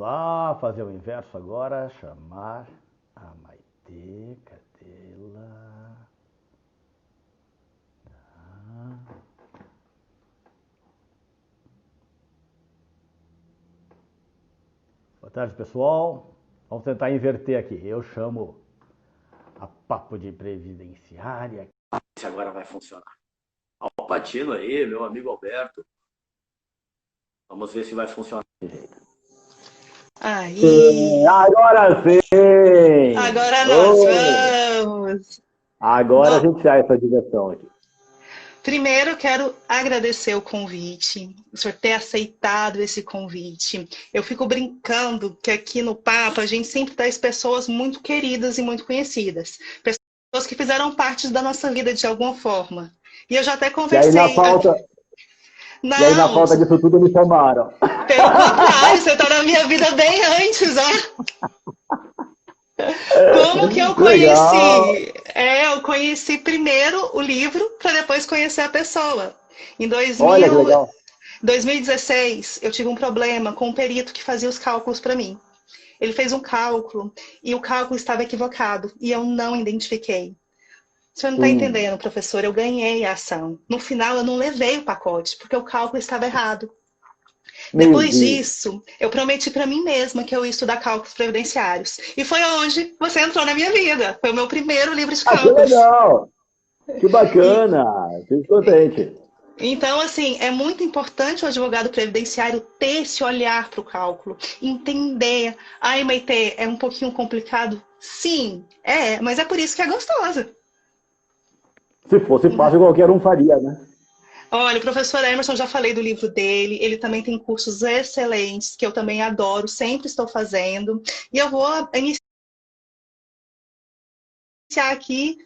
lá fazer o inverso agora, chamar a Maitê, cadê ela? Boa tarde, pessoal. Vamos tentar inverter aqui. Eu chamo a Papo de Previdenciária. Se agora vai funcionar. Ó, o Patino aí, meu amigo Alberto. Vamos ver se vai funcionar desse jeito. Aí, Agora sim! agora nós Oh, vamos. agora a Bom, gente sai essa direção aqui. primeiro eu quero agradecer o convite, o senhor ter aceitado esse convite. Eu fico brincando que aqui no Papa a gente sempre traz pessoas muito queridas e muito conhecidas, pessoas que fizeram parte da nossa vida de alguma forma. E eu já até E aí na conversei. falta, e aí na Não, falta disso tudo me chamaram. pelo contrário, você está na minha vida bem antes, ó. Como que eu Legal! conheci? Eu conheci primeiro o livro para depois conhecer a pessoa. Em Olha que legal. 2016, eu tive um problema com um perito que fazia os cálculos para mim. Ele fez um cálculo e o cálculo estava equivocado e eu não identifiquei. O senhor não está Hum, entendendo, professor? Eu ganhei a ação. No final, eu não levei o pacote porque o cálculo estava errado. meu Depois Deus. disso, eu prometi para mim mesma que eu ia estudar cálculos previdenciários. E foi onde você entrou na minha vida. Foi o meu primeiro livro de Ah, que cálculos. legal! Que E, bacana! Fico contente. então, assim, é muito importante o advogado previdenciário ter esse olhar para o cálculo, entender. Ai, Maite, é um pouquinho complicado? Sim, mas é por isso que é gostosa. Se fosse fácil, qualquer um faria, né? Olha, o professor Emerson, já falei do livro dele, ele também tem cursos excelentes, que eu também adoro, sempre estou fazendo. E eu vou iniciar aqui,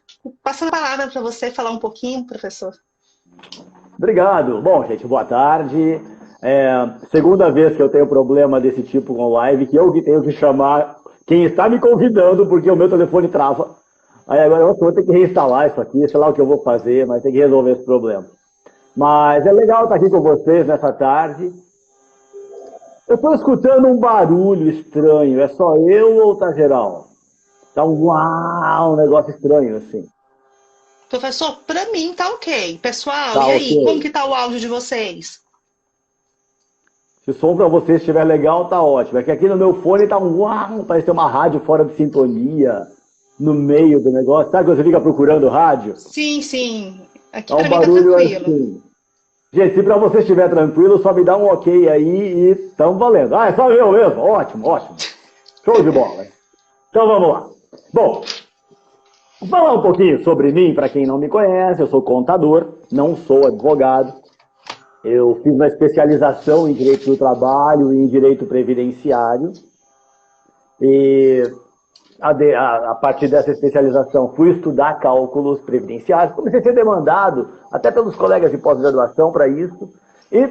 passando a palavra para você falar um pouquinho, professor. Obrigado. Bom, gente, boa tarde. Segunda vez que eu tenho problema desse tipo com live, que eu que tenho que chamar quem está me convidando, porque o meu telefone trava. Aí agora eu vou ter que reinstalar isso aqui, sei lá o que eu vou fazer, mas tem que resolver esse problema. Mas é legal estar aqui com vocês nessa tarde. Eu estou escutando um barulho estranho. É só eu ou tá geral? Tá um negócio estranho assim. Professor, para mim tá ok. Pessoal, Tá e ok. aí, como que tá o áudio de vocês? Se o som para você estiver legal, tá ótimo. É que aqui no meu fone tá parece ter uma rádio fora de sintonia no meio do negócio. Sabe quando você fica procurando rádio? Sim, sim. Aqui É um para mim tá barulho tranquilo. assim. Gente, se para você estiver tranquilo, só me dá um ok aí e estamos valendo. Ah, é só eu mesmo. Ótimo, ótimo. Show de bola. Então vamos lá. Bom, vou falar um pouquinho sobre mim, para quem não me conhece. Eu sou contador, não sou advogado. Eu fiz uma especialização em direito do trabalho e em direito previdenciário. E a partir dessa especialização fui estudar cálculos previdenciários. Comecei a ser demandado até pelos colegas de pós-graduação para isso. E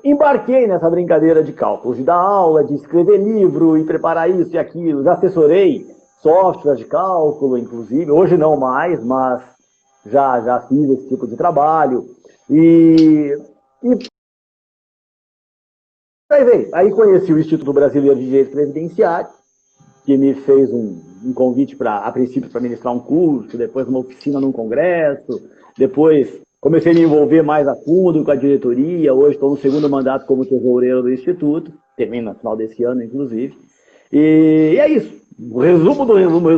embarquei nessa brincadeira de cálculos, de dar aula, de escrever livro e preparar isso e aquilo. Já assessorei software de cálculo, inclusive. Hoje não mais, mas já fiz esse tipo de trabalho. E aí veio. Aí conheci o Instituto Brasileiro de Direito Previdenciário, que me fez um convite para, a princípio, para ministrar um curso, depois uma oficina num congresso, depois comecei a me envolver mais a fundo com a diretoria, hoje estou no segundo mandato como tesoureiro do Instituto, termina no final desse ano, inclusive, e é isso. O resumo do resumo,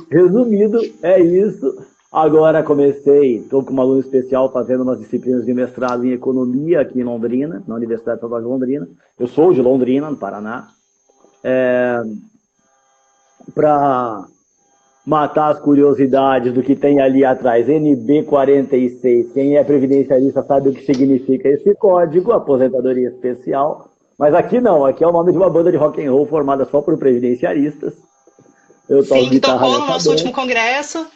resumido, é isso. Agora comecei, estou com um aluno especial fazendo umas disciplinas de mestrado em economia aqui em Londrina, na Universidade Estadual de Londrina. Eu sou de Londrina, no Paraná. Para matar as curiosidades do que tem ali atrás, NB46, quem é previdenciarista sabe o que significa esse código, aposentadoria especial, mas aqui não, aqui é o nome de uma banda de rock and roll formada só por previdenciaristas. Eu toco Sim, que guitarra tocou no nessa nosso banda. último congresso.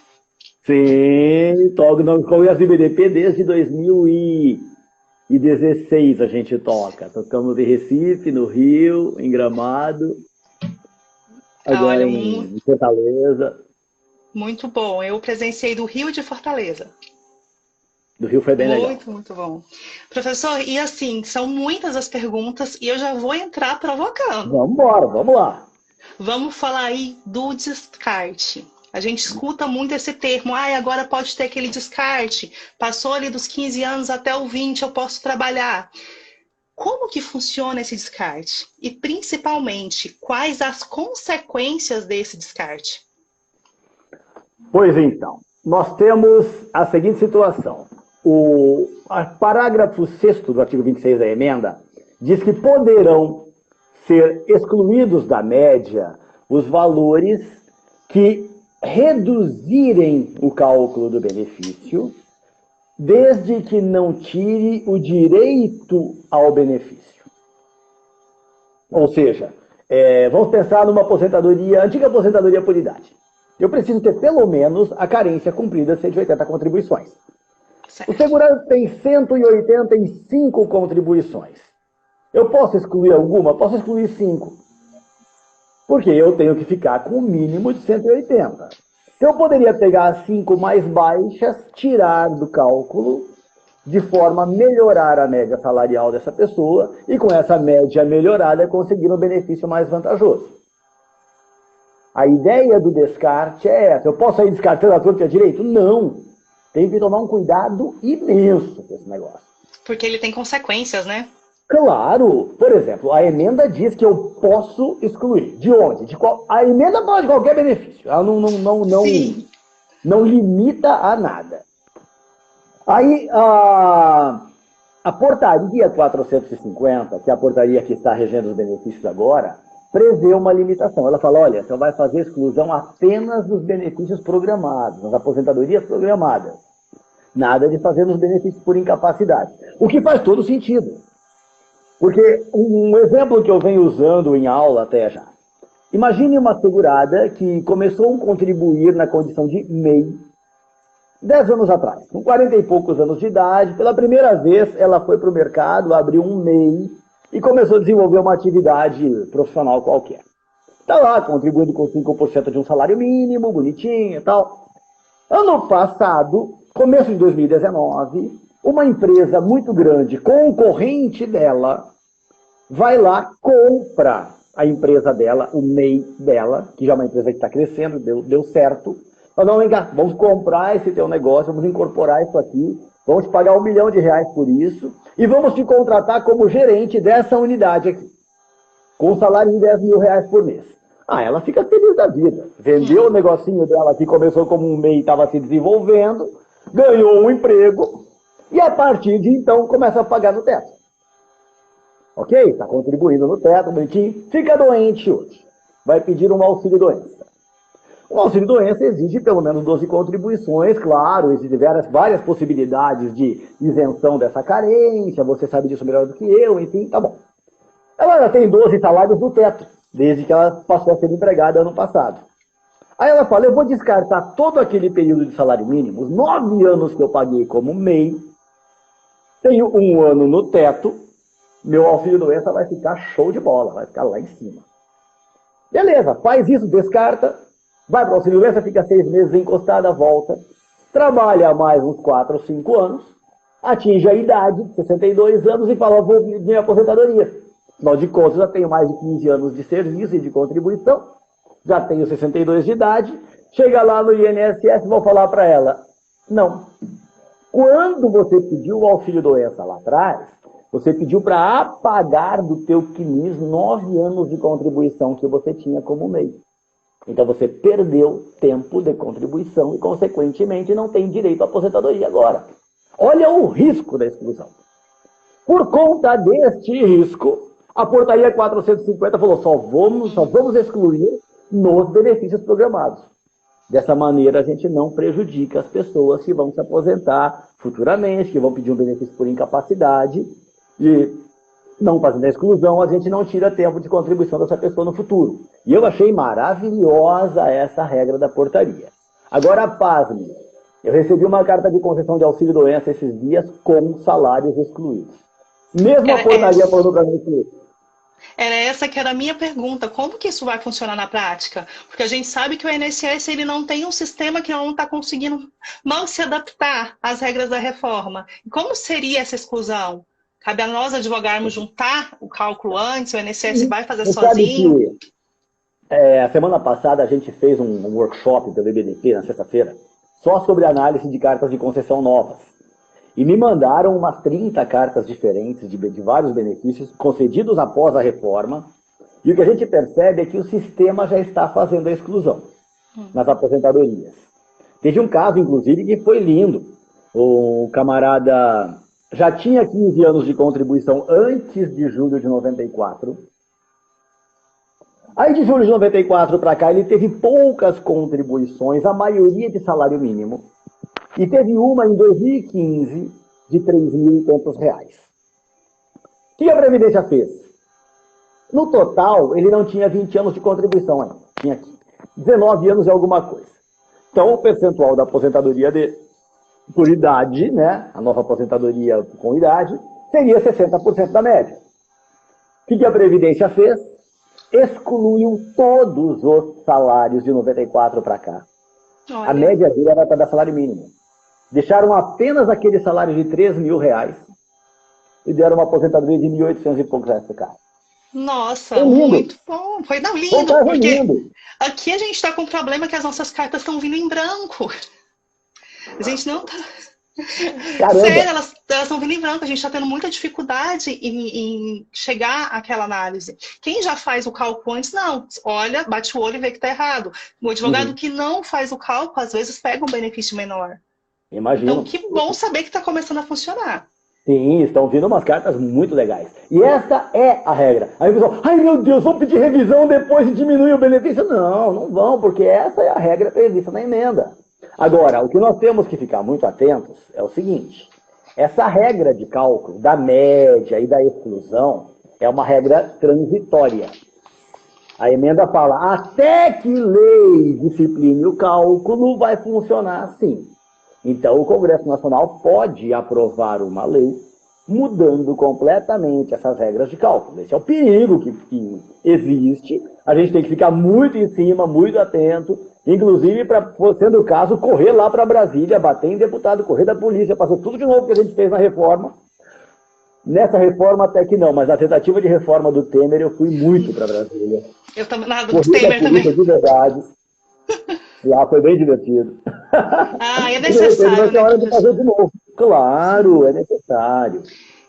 Sim, toco no Congresso do IBDP desde 2016 a gente toca. Tocamos em Recife, no Rio, em Gramado, agora Olha, em Fortaleza. muito bom. Eu presenciei do Rio de Fortaleza. do Rio foi bem legal. Muito bom. Professor, e assim, são muitas as perguntas e eu já vou entrar provocando. Vamos embora, vamos lá. Vamos falar aí do descarte. A gente escuta muito esse termo, agora pode ter aquele descarte, passou ali dos 15 anos até o 20, eu posso trabalhar. Como que funciona esse descarte? E principalmente, quais as consequências desse descarte? Pois então, nós temos a seguinte situação. O parágrafo 6º do artigo 26 da emenda diz que poderão ser excluídos da média os valores que reduzirem o cálculo do benefício, desde que não tire o direito ao benefício. Ou seja, vamos pensar numa aposentadoria, antiga aposentadoria por idade. Eu preciso ter pelo menos a carência cumprida de 180 contribuições. Certo. O segurado tem 185 contribuições. Eu posso excluir alguma? Posso excluir 5. Porque eu tenho que ficar com o mínimo de 180. Então, eu poderia pegar as 5 mais baixas, tirar do cálculo, de forma a melhorar a média salarial dessa pessoa, e com essa média melhorada, conseguir um benefício mais vantajoso. A ideia do descarte é essa. Eu posso sair descartando a torta e a direito? Não. Tem que tomar um cuidado imenso com esse negócio. Porque ele tem consequências, né? Claro. Por exemplo, a emenda diz que eu posso excluir. De onde? A emenda fala de qualquer benefício. Ela não limita a nada. Aí, a portaria 450, que é a portaria que está regendo os benefícios agora, prevê uma limitação. Ela fala, olha, você vai fazer exclusão apenas dos benefícios programados, das aposentadorias programadas. Nada de fazer nos benefícios por incapacidade. O que faz todo sentido. Porque um exemplo que eu venho usando em aula até já. Imagine uma segurada que começou a contribuir na condição de MEI 10 anos atrás. Com 40 e poucos anos de idade, pela primeira vez ela foi para o mercado, abriu um MEI e começou a desenvolver uma atividade profissional qualquer. Está lá, contribuindo com 5% de um salário mínimo, bonitinho e tal. Ano passado, começo de 2019, uma empresa muito grande, concorrente dela, vai lá, compra a empresa dela, o MEI dela, que já é uma empresa que está crescendo, deu certo. Fala, não, vem cá, vamos comprar esse teu negócio, vamos incorporar isso aqui, vamos te pagar R$1 milhão por isso, e vamos te contratar como gerente dessa unidade aqui, com um salário de R$10 mil por mês. Ela fica feliz da vida. Vendeu o negocinho dela que começou como um MEI e estava se desenvolvendo, ganhou um emprego, e a partir de então começa a pagar no teto. Ok? Está contribuindo no teto, bonitinho. Fica doente hoje. Vai pedir um auxílio-doença. O auxílio-doença exige pelo menos 12 contribuições, claro, existe várias possibilidades de isenção dessa carência, você sabe disso melhor do que eu, enfim, tá bom. Ela já tem 12 salários no teto, desde que ela passou a ser empregada ano passado. Aí ela fala, eu vou descartar todo aquele período de salário mínimo, os 9 anos que eu paguei como MEI, tenho 1 ano no teto, meu auxílio-doença vai ficar show de bola, vai ficar lá em cima. Beleza, faz isso, descarta, vai para o auxílio-doença, fica 6 meses encostada, volta, trabalha mais uns 4 ou 5 anos, atinge a idade, 62 anos, e fala, vou vir minha aposentadoria. Afinal de contas, já tenho mais de 15 anos de serviço e de contribuição, já tenho 62 de idade, chega lá no INSS, vou falar para ela, não. Quando você pediu o auxílio-doença lá atrás, você pediu para apagar do teu CNIS 9 anos de contribuição que você tinha como MEI. Então você perdeu tempo de contribuição e, consequentemente, não tem direito à aposentadoria agora. Olha o risco da exclusão. Por conta deste risco, a portaria 450 falou, só vamos excluir nos benefícios programados. Dessa maneira, a gente não prejudica as pessoas que vão se aposentar futuramente, que vão pedir um benefício por incapacidade, e não fazendo a exclusão, a gente não tira tempo de contribuição dessa pessoa no futuro. E eu achei maravilhosa essa regra da portaria. Agora, pasme, eu recebi uma carta de concessão de auxílio-doença esses dias com salários excluídos. Mesmo a portaria falando para mim que Era essa que era a minha pergunta. Como que isso vai funcionar na prática? Porque a gente sabe que o INSS ele não tem um sistema que não está conseguindo mal se adaptar às regras da reforma. E como seria essa exclusão? Cabe a nós advogarmos juntar o cálculo antes, o INSS vai fazer Você sabe sozinho? que a semana passada a gente fez um workshop pelo EBDP, na sexta-feira, só sobre análise de cartas de concessão novas. E me mandaram umas 30 cartas diferentes de vários benefícios concedidos após a reforma. E o que a gente percebe é que o sistema já está fazendo a exclusão nas aposentadorias. Teve um caso, inclusive, que foi lindo. O camarada já tinha 15 anos de contribuição antes de julho de 94. Aí de julho de 94 para cá ele teve poucas contribuições, a maioria de salário mínimo. E teve uma em 2015 de 3.000 e tantos reais. O que a Previdência fez? No total, ele não tinha 20 anos de contribuição ainda. Tinha 19 anos e alguma coisa. Então, o percentual da aposentadoria dele, por idade, né, a nova aposentadoria com idade, seria 60% da média. O que a Previdência fez? Excluiu todos os salários de 94 para cá. Olha. A média dele era para dar salário mínimo. Deixaram apenas aquele salário de 3.000 reais e deram uma aposentadoria de 1.800 e poucos reais para o cara. Nossa, muito bom. Foi não, lindo, porque lindo. Aqui a gente está com um problema que as nossas cartas estão vindo em branco. A gente não tá... Sério, elas estão vindo em branco. A gente está tendo muita dificuldade em chegar àquela análise. Quem já faz o cálculo antes, não. Olha, bate o olho e vê que está errado. O advogado que não faz o cálculo, às vezes pega um benefício menor. Imagino. Então, que bom saber que está começando a funcionar. Sim, estão vindo umas cartas muito legais. E essa é a regra. Aí o pessoal, ai meu Deus, vou pedir revisão depois de diminuir o benefício. Não, não vão, porque essa é a regra prevista na emenda. Agora, o que nós temos que ficar muito atentos é o seguinte. Essa regra de cálculo da média e da exclusão é uma regra transitória. A emenda fala, até que lei discipline o cálculo, vai funcionar assim. Então, o Congresso Nacional pode aprovar uma lei mudando completamente essas regras de cálculo. Esse é o perigo que existe. A gente tem que ficar muito em cima, muito atento, inclusive, para, sendo o caso, correr lá para Brasília, bater em deputado, correr da polícia, fazer tudo de novo que a gente fez na reforma. Nessa reforma até que não, mas na tentativa de reforma do Temer eu fui muito para Brasília. Eu também, nada do Temer também. De verdade. Lá foi bem divertido. Ah, é necessário, né? Hora de fazer de novo. Claro, é necessário.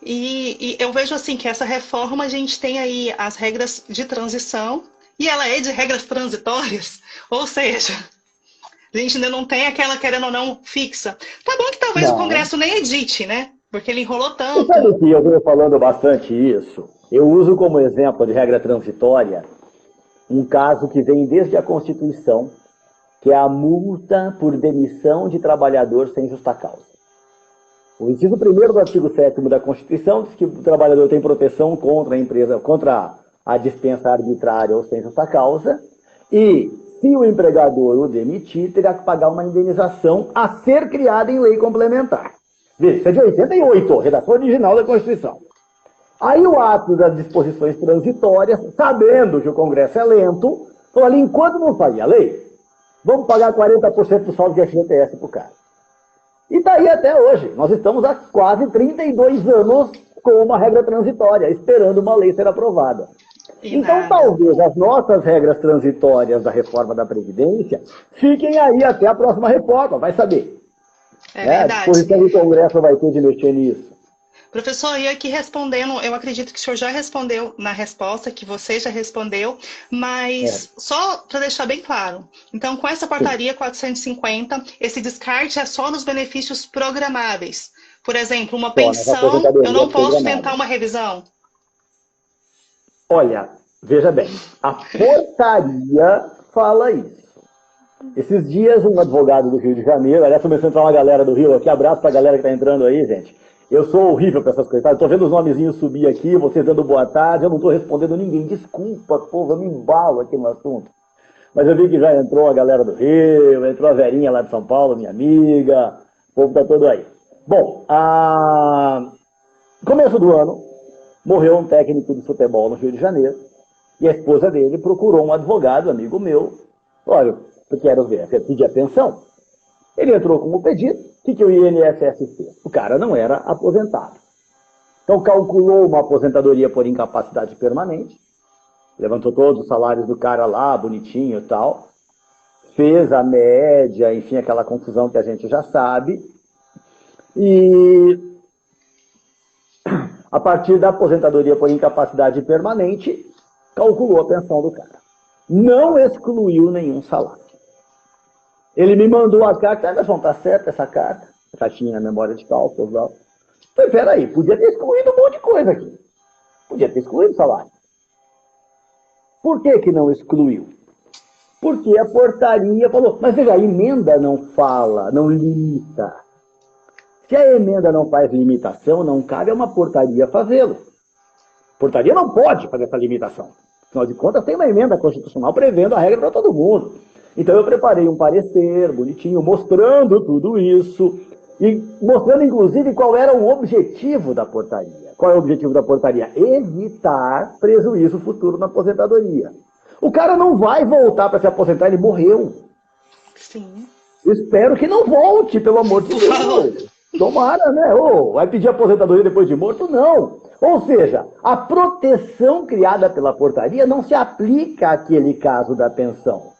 E eu vejo assim que essa reforma a gente tem aí as regras de transição e ela é de regras transitórias, ou seja, a gente ainda não tem aquela, querendo ou não, fixa. Tá bom que talvez o Congresso nem edite, né? Porque ele enrolou tanto. Você sabe que eu venho falando bastante isso? Eu uso como exemplo de regra transitória um caso que vem desde a Constituição, que é a multa por demissão de trabalhador sem justa causa. O inciso 1º do artigo 7º da Constituição diz que o trabalhador tem proteção contra a empresa, contra a dispensa arbitrária ou sem justa causa, e se o empregador o demitir, terá que pagar uma indenização a ser criada em lei complementar. Veja, isso é de 88, redação original da Constituição. Aí o ato das disposições transitórias, sabendo que o Congresso é lento, falou ali, enquanto não sair a lei, vamos pagar 40% do saldo de FGTS para o cara. E está aí até hoje. Nós estamos há quase 32 anos com uma regra transitória, esperando uma lei ser aprovada. Então, talvez as nossas regras transitórias da reforma da Previdência fiquem aí até a próxima reforma, vai saber. É verdade. A disposição do Congresso vai ter de mexer nisso. Professor, e aqui respondendo, eu acredito que o senhor já respondeu na resposta, que você já respondeu, mas só para deixar bem claro. Então, com essa portaria 450, esse descarte é só nos benefícios programáveis. Por exemplo, uma pensão, eu não posso tentar uma revisão? Olha, veja bem, a portaria fala isso. Esses dias, um advogado do Rio de Janeiro, aliás, começou a entrar uma galera do Rio aqui, abraço para a galera que está entrando aí, gente. Eu sou horrível para essas coisas, tá? Estou vendo os nomezinhos subir aqui, vocês dando boa tarde, eu não estou respondendo ninguém. Desculpa, povo, eu me embalo aqui no assunto. Mas eu vi que já entrou a galera do Rio, entrou a Verinha lá de São Paulo, minha amiga, o povo está todo aí. Bom, começo do ano, morreu um técnico de futebol no Rio de Janeiro, e a esposa dele procurou um advogado, amigo meu. Olha, eu quero ver, você pedir a pensão. Ele entrou com o pedido, o que o INSS fez? O cara não era aposentado. Então calculou uma aposentadoria por incapacidade permanente, levantou todos os salários do cara lá, bonitinho e tal, fez a média, enfim, aquela confusão que a gente já sabe, e a partir da aposentadoria por incapacidade permanente, calculou a pensão do cara. Não excluiu nenhum salário. Ele me mandou a carta, Anderson, tá certa essa carta? A caixinha na memória de cálculos lá. Falei, peraí, podia ter excluído um monte de coisa aqui. Podia ter excluído o salário. Por que que não excluiu? Porque a portaria falou, mas veja, a emenda não fala, não limita. Se a emenda não faz limitação, não cabe a uma portaria fazê-lo. A portaria não pode fazer essa limitação. Afinal de contas, tem uma emenda constitucional prevendo a regra para todo mundo. Então eu preparei um parecer bonitinho, mostrando tudo isso, e mostrando inclusive qual era o objetivo da portaria. Qual é o objetivo da portaria? Evitar prejuízo futuro na aposentadoria. O cara não vai voltar para se aposentar, ele morreu. Sim. Espero que não volte, pelo amor de Deus. Tomara, né? Ou vai pedir aposentadoria depois de morto? Não. Ou seja, a proteção criada pela portaria não se aplica àquele caso da pensão.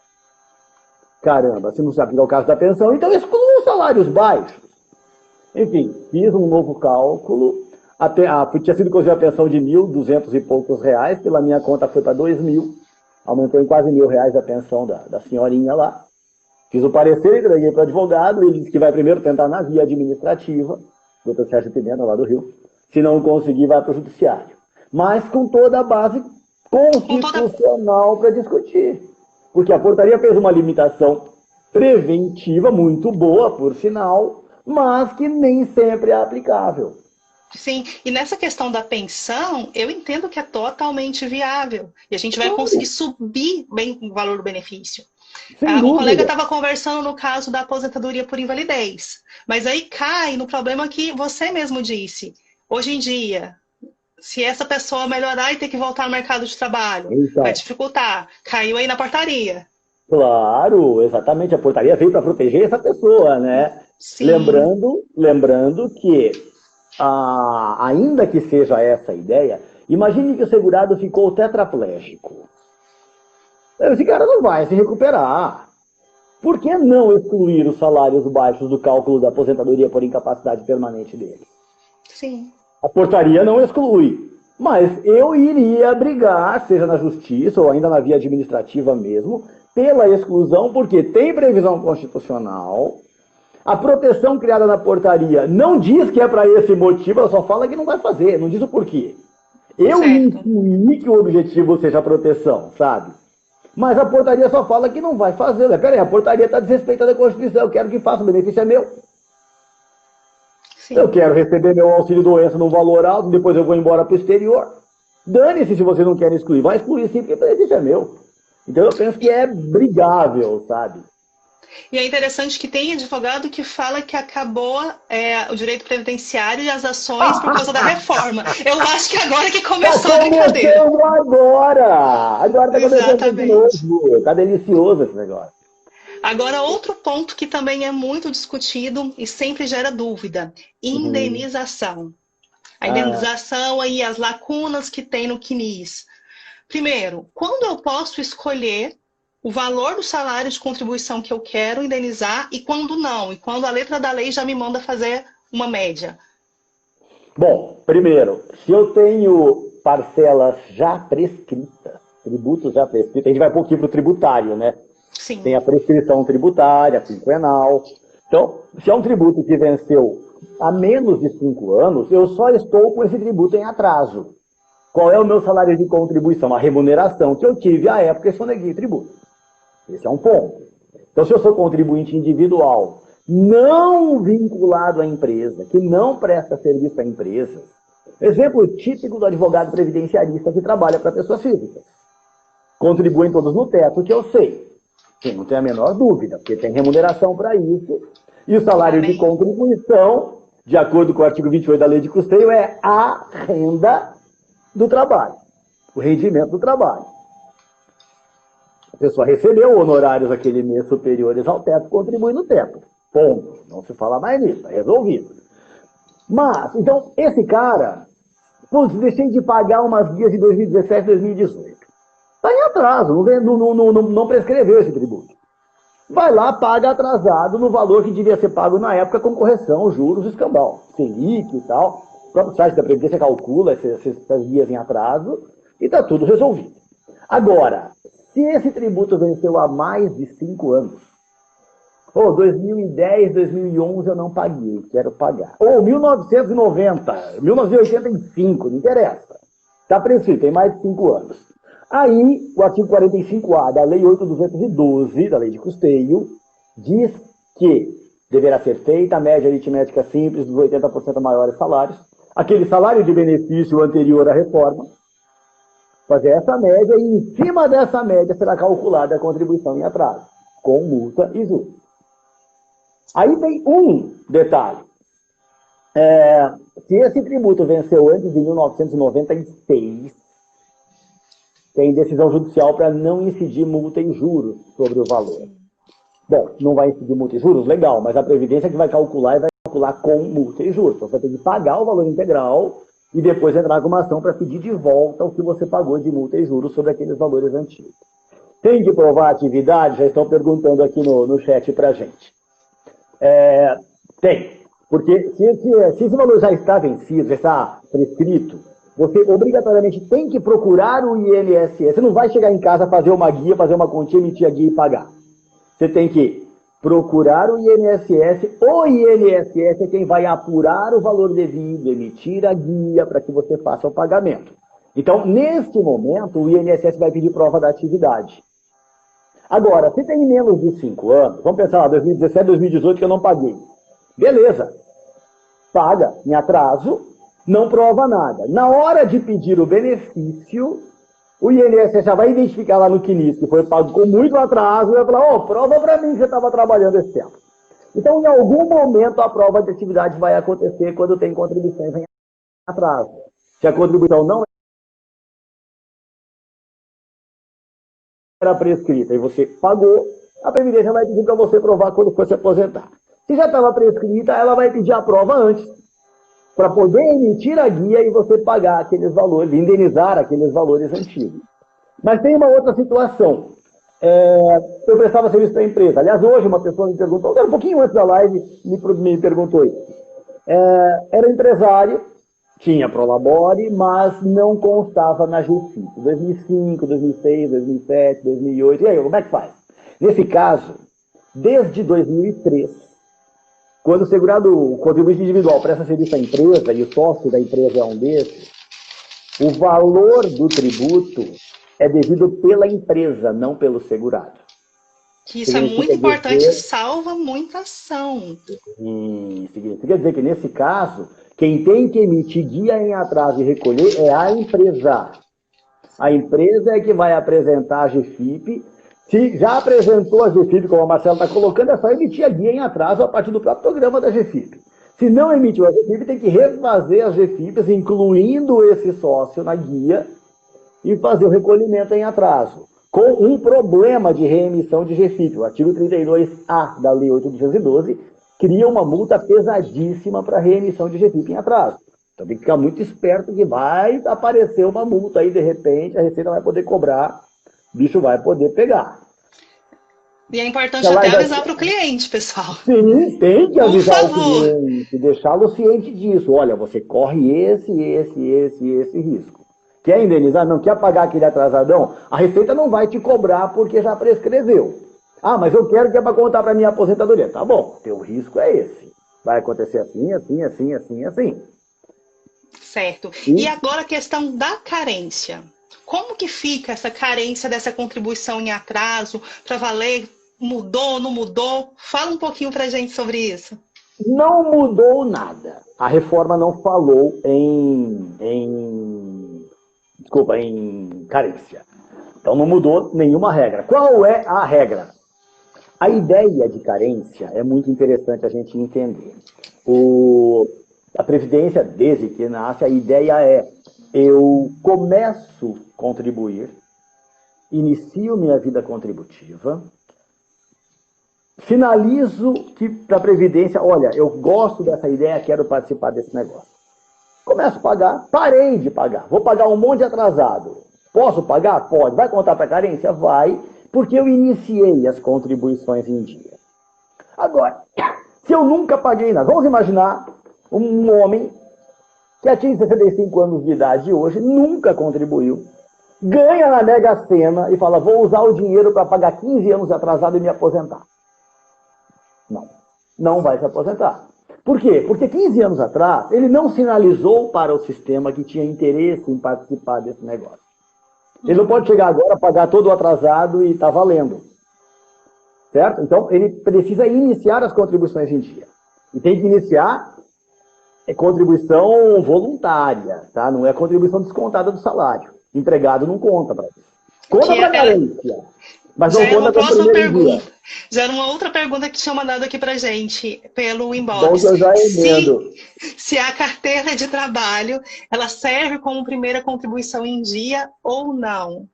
Caramba, se não se aplica ao caso da pensão, então exclua os salários baixos. Enfim, fiz um novo cálculo. Tinha sido inclusive a pensão de 1.200 e poucos reais, pela minha conta foi para 2.000. Aumentou em quase R$ 1.000 a pensão da senhorinha lá. Fiz o parecer, entreguei para o advogado, ele disse que vai primeiro tentar na via administrativa, doutor Sérgio Pimenta, lá do Rio. Se não conseguir, vai para o judiciário. Mas com toda a base constitucional para discutir. Porque a portaria fez uma limitação preventiva, muito boa, por sinal, mas que nem sempre é aplicável. Sim, e nessa questão da pensão, eu entendo que é totalmente viável. E a gente vai conseguir subir bem o valor do benefício. Um colega estava conversando no caso da aposentadoria por invalidez. Mas aí cai no problema que você mesmo disse. Hoje em dia, se essa pessoa melhorar e ter que voltar ao mercado de trabalho, então, vai dificultar. Caiu aí na portaria. Claro, exatamente. A portaria veio para proteger essa pessoa, né? Sim. Lembrando que, ainda que seja essa a ideia, imagine que o segurado ficou tetraplégico. Esse cara não vai se recuperar. Por que não excluir os salários baixos do cálculo da aposentadoria por incapacidade permanente dele? Sim. A portaria não exclui. Mas eu iria brigar, seja na justiça ou ainda na via administrativa mesmo, pela exclusão, porque tem previsão constitucional. A proteção criada na portaria não diz que é para esse motivo, ela só fala que não vai fazer, não diz o porquê. Eu intuí que o objetivo seja a proteção, sabe? Mas a portaria só fala que não vai fazer. Peraí, a portaria está desrespeitando a Constituição, eu quero que faça, o benefício é meu. Sim. Eu quero receber meu auxílio-doença num valor alto, depois eu vou embora para o exterior. Dane-se se você não quer excluir. Vai excluir sim, porque o benefício é meu. Então eu penso que é brigável, sabe? E é interessante que tem advogado que fala que acabou o direito previdenciário e as ações por causa da reforma. Eu acho que agora que começou a brincadeira. Agora está começando de novo. Está delicioso esse negócio. Agora, outro ponto que também é muito discutido e sempre gera dúvida. Indenização. A indenização e as lacunas que tem no CNIS. Primeiro, quando eu posso escolher o valor do salário de contribuição que eu quero indenizar e quando não? E quando a letra da lei já me manda fazer uma média? Bom, primeiro, se eu tenho parcelas já prescritas, tributos já prescritos, a gente vai um pouquinho para o tributário, né? Sim. Tem a prescrição tributária, quinquenal. Então, se é um tributo que venceu há menos de 5 anos, eu só estou com esse tributo em atraso. Qual é o meu salário de contribuição? A remuneração que eu tive à época que eu neguei tributo. Esse é um ponto. Então, se eu sou contribuinte individual, não vinculado à empresa, que não presta serviço à empresa, exemplo típico do advogado previdenciarista que trabalha para pessoas físicas. Contribuem todos no teto, que eu sei. Sim, não tem a menor dúvida, porque tem remuneração para isso. E o salário de contribuição, de acordo com o artigo 28 da Lei de Custeio, é a renda do trabalho, o rendimento do trabalho. A pessoa recebeu honorários aquele mês superiores ao teto, contribui no teto. Ponto. Não se fala mais nisso, está resolvido. Mas, então, esse cara, putz, deixei de pagar umas guias de 2017, 2018. Está em atraso, não prescreveu esse tributo. Vai lá, paga atrasado no valor que devia ser pago na época com correção, juros, escambau, Selic e tal. O próprio site da Previdência calcula essas guias em atraso e está tudo resolvido. Agora, se esse tributo venceu há mais de 5 anos, ou 2010, 2011 eu não paguei, quero pagar. Ou 1990, 1985, não interessa. Está prescrito, tem mais de 5 anos. Aí, o artigo 45A da Lei 8.212, da Lei de Custeio, diz que deverá ser feita a média aritmética simples dos 80% maiores salários, aquele salário de benefício anterior à reforma, fazer essa média e em cima dessa média será calculada a contribuição em atraso, com multa e juros. Aí tem um detalhe. Se esse tributo venceu antes de 1996, tem decisão judicial para não incidir multa e juros sobre o valor. Bom, não vai incidir multa e juros? Legal, mas a Previdência que vai calcular e vai calcular com multa e juros. Então, você tem que pagar o valor integral e depois entrar com uma ação para pedir de volta o que você pagou de multa e juros sobre aqueles valores antigos. Tem que provar a atividade? Já estão perguntando aqui no chat para a gente. Tem. Porque se esse valor já está vencido, já está prescrito, você obrigatoriamente tem que procurar o INSS. Você não vai chegar em casa, fazer uma guia, fazer uma continha, emitir a guia e pagar. Você tem que procurar o INSS. O INSS é quem vai apurar o valor devido, emitir a guia para que você faça o pagamento. Então, neste momento, o INSS vai pedir prova da atividade. Agora, se tem menos de 5 anos, vamos pensar lá, 2017, 2018 que eu não paguei. Beleza. Paga em atraso. Não prova nada. Na hora de pedir o benefício, o INSS já vai identificar lá no CNIS que foi pago com muito atraso e vai falar, prova para mim que você estava trabalhando esse tempo. Então, em algum momento, a prova de atividade vai acontecer quando tem contribuições em atraso. Se a contribuição não era prescrita e você pagou, a Previdência vai pedir para você provar quando for se aposentar. Se já estava prescrita, ela vai pedir a prova antes, para poder emitir a guia e você pagar aqueles valores, indenizar aqueles valores antigos. Mas tem uma outra situação. Eu prestava serviço para a empresa. Aliás, hoje uma pessoa me perguntou, um pouquinho antes da live, me perguntou isso. Era empresário, tinha Prolabore, mas não constava na GFIP. 2005, 2006, 2007, 2008. E aí, como é que faz? Nesse caso, desde 2003, quando o segurado, o contribuinte individual presta serviço à empresa e o sócio da empresa é um desses, o valor do tributo é devido pela empresa, não pelo segurado. Isso é muito importante, salva muita ação. Significa dizer que, nesse caso, quem tem que emitir guia em atraso e recolher é a empresa. A empresa é que vai apresentar a GFIP. Se já apresentou a GFIP, como a Marcela está colocando, é só emitir a guia em atraso a partir do próprio programa da GFIP. Se não emitiu a GFIP, tem que refazer as GFIPs, incluindo esse sócio na guia, e fazer o recolhimento em atraso, com um problema de reemissão de GFIP. O artigo 32A da Lei 8.212 cria uma multa pesadíssima para reemissão de GFIP em atraso. Então tem que ficar muito esperto que vai aparecer uma multa aí, de repente, a Receita vai poder cobrar, o bicho vai poder pegar. E é importante até avisar para o cliente, pessoal. Sim, tem que avisar o cliente, deixá-lo ciente disso. Olha, você corre esse risco. Quer indenizar? Não quer pagar aquele atrasadão? A Receita não vai te cobrar porque já prescreveu. Ah, mas eu quero que é para contar para minha aposentadoria. Tá bom, teu risco é esse. Vai acontecer assim. Certo. E agora a questão da carência. Como que fica essa carência dessa contribuição em atraso para valer? Mudou, não mudou? Fala um pouquinho para a gente sobre isso. Não mudou nada. A reforma não falou em carência. Então não mudou nenhuma regra. Qual é a regra? A ideia de carência é muito interessante a gente entender. A Previdência, desde que nasce, a ideia é eu começo a contribuir, inicio minha vida contributiva, finalizo que para a Previdência, olha, eu gosto dessa ideia, quero participar desse negócio. Começo a pagar, parei de pagar, vou pagar um monte de atrasado. Posso pagar? Pode. Vai contar para a carência? Vai, porque eu iniciei as contribuições em dia. Agora, se eu nunca paguei nada, vamos imaginar um homem que atinge 65 anos de idade hoje, nunca contribuiu, ganha na Mega Sena e fala, vou usar o dinheiro para pagar 15 anos atrasado e me aposentar. Não, não vai se aposentar. Por quê? Porque 15 anos atrás, ele não sinalizou para o sistema que tinha interesse em participar desse negócio. Ele não pode chegar agora, pagar todo o atrasado e está valendo. Certo? Então, ele precisa iniciar as contribuições em dia. E tem que iniciar contribuição voluntária, tá? Não é contribuição descontada do salário. Empregado não conta para isso. Conta para a carência. Mas não conta para a primeira dia. Já era uma outra pergunta que tinha mandado aqui pra gente pelo inbox. Bom, eu já emendo. Se a carteira de trabalho, ela serve como primeira contribuição em dia ou não?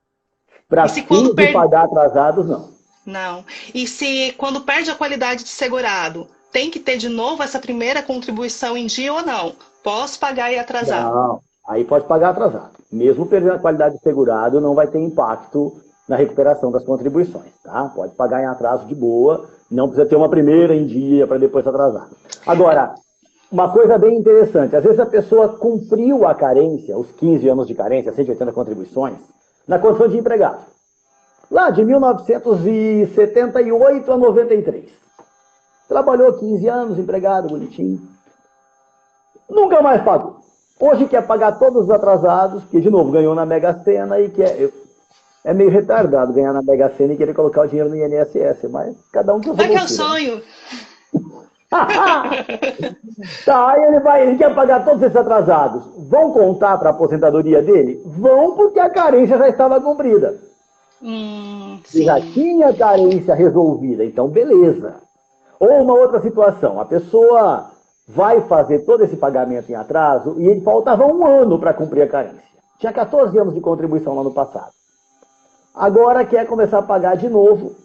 Para fins de pagar atrasados, não. Não. E se quando perde a qualidade de segurado, tem que ter de novo essa primeira contribuição em dia ou não? Posso pagar e atrasar? Não, aí pode pagar atrasado. Mesmo perdendo a qualidade de segurado, não vai ter impacto na recuperação das contribuições, tá? Pode pagar em atraso de boa, não precisa ter uma primeira em dia para depois atrasar. Agora, uma coisa bem interessante, às vezes a pessoa cumpriu a carência, os 15 anos de carência, 180 contribuições, na condição de empregado. Lá de 1978 a 93. Trabalhou 15 anos, empregado, bonitinho. Nunca mais pagou. Hoje quer pagar todos os atrasados, porque, de novo, ganhou na Mega Sena e quer... É meio retardado ganhar na Mega Sena e querer colocar o dinheiro no INSS, mas cada um tem o seu bolsilho. É que é o sonho. Tá, aí ele quer pagar todos esses atrasados. Vão contar para a aposentadoria dele? Vão, porque a carência já estava cumprida. E já tinha a carência resolvida, então beleza. Ou uma outra situação, a pessoa vai fazer todo esse pagamento em atraso e ele faltava um ano para cumprir a carência. Tinha 14 anos de contribuição no ano passado. Agora quer começar a pagar de novo,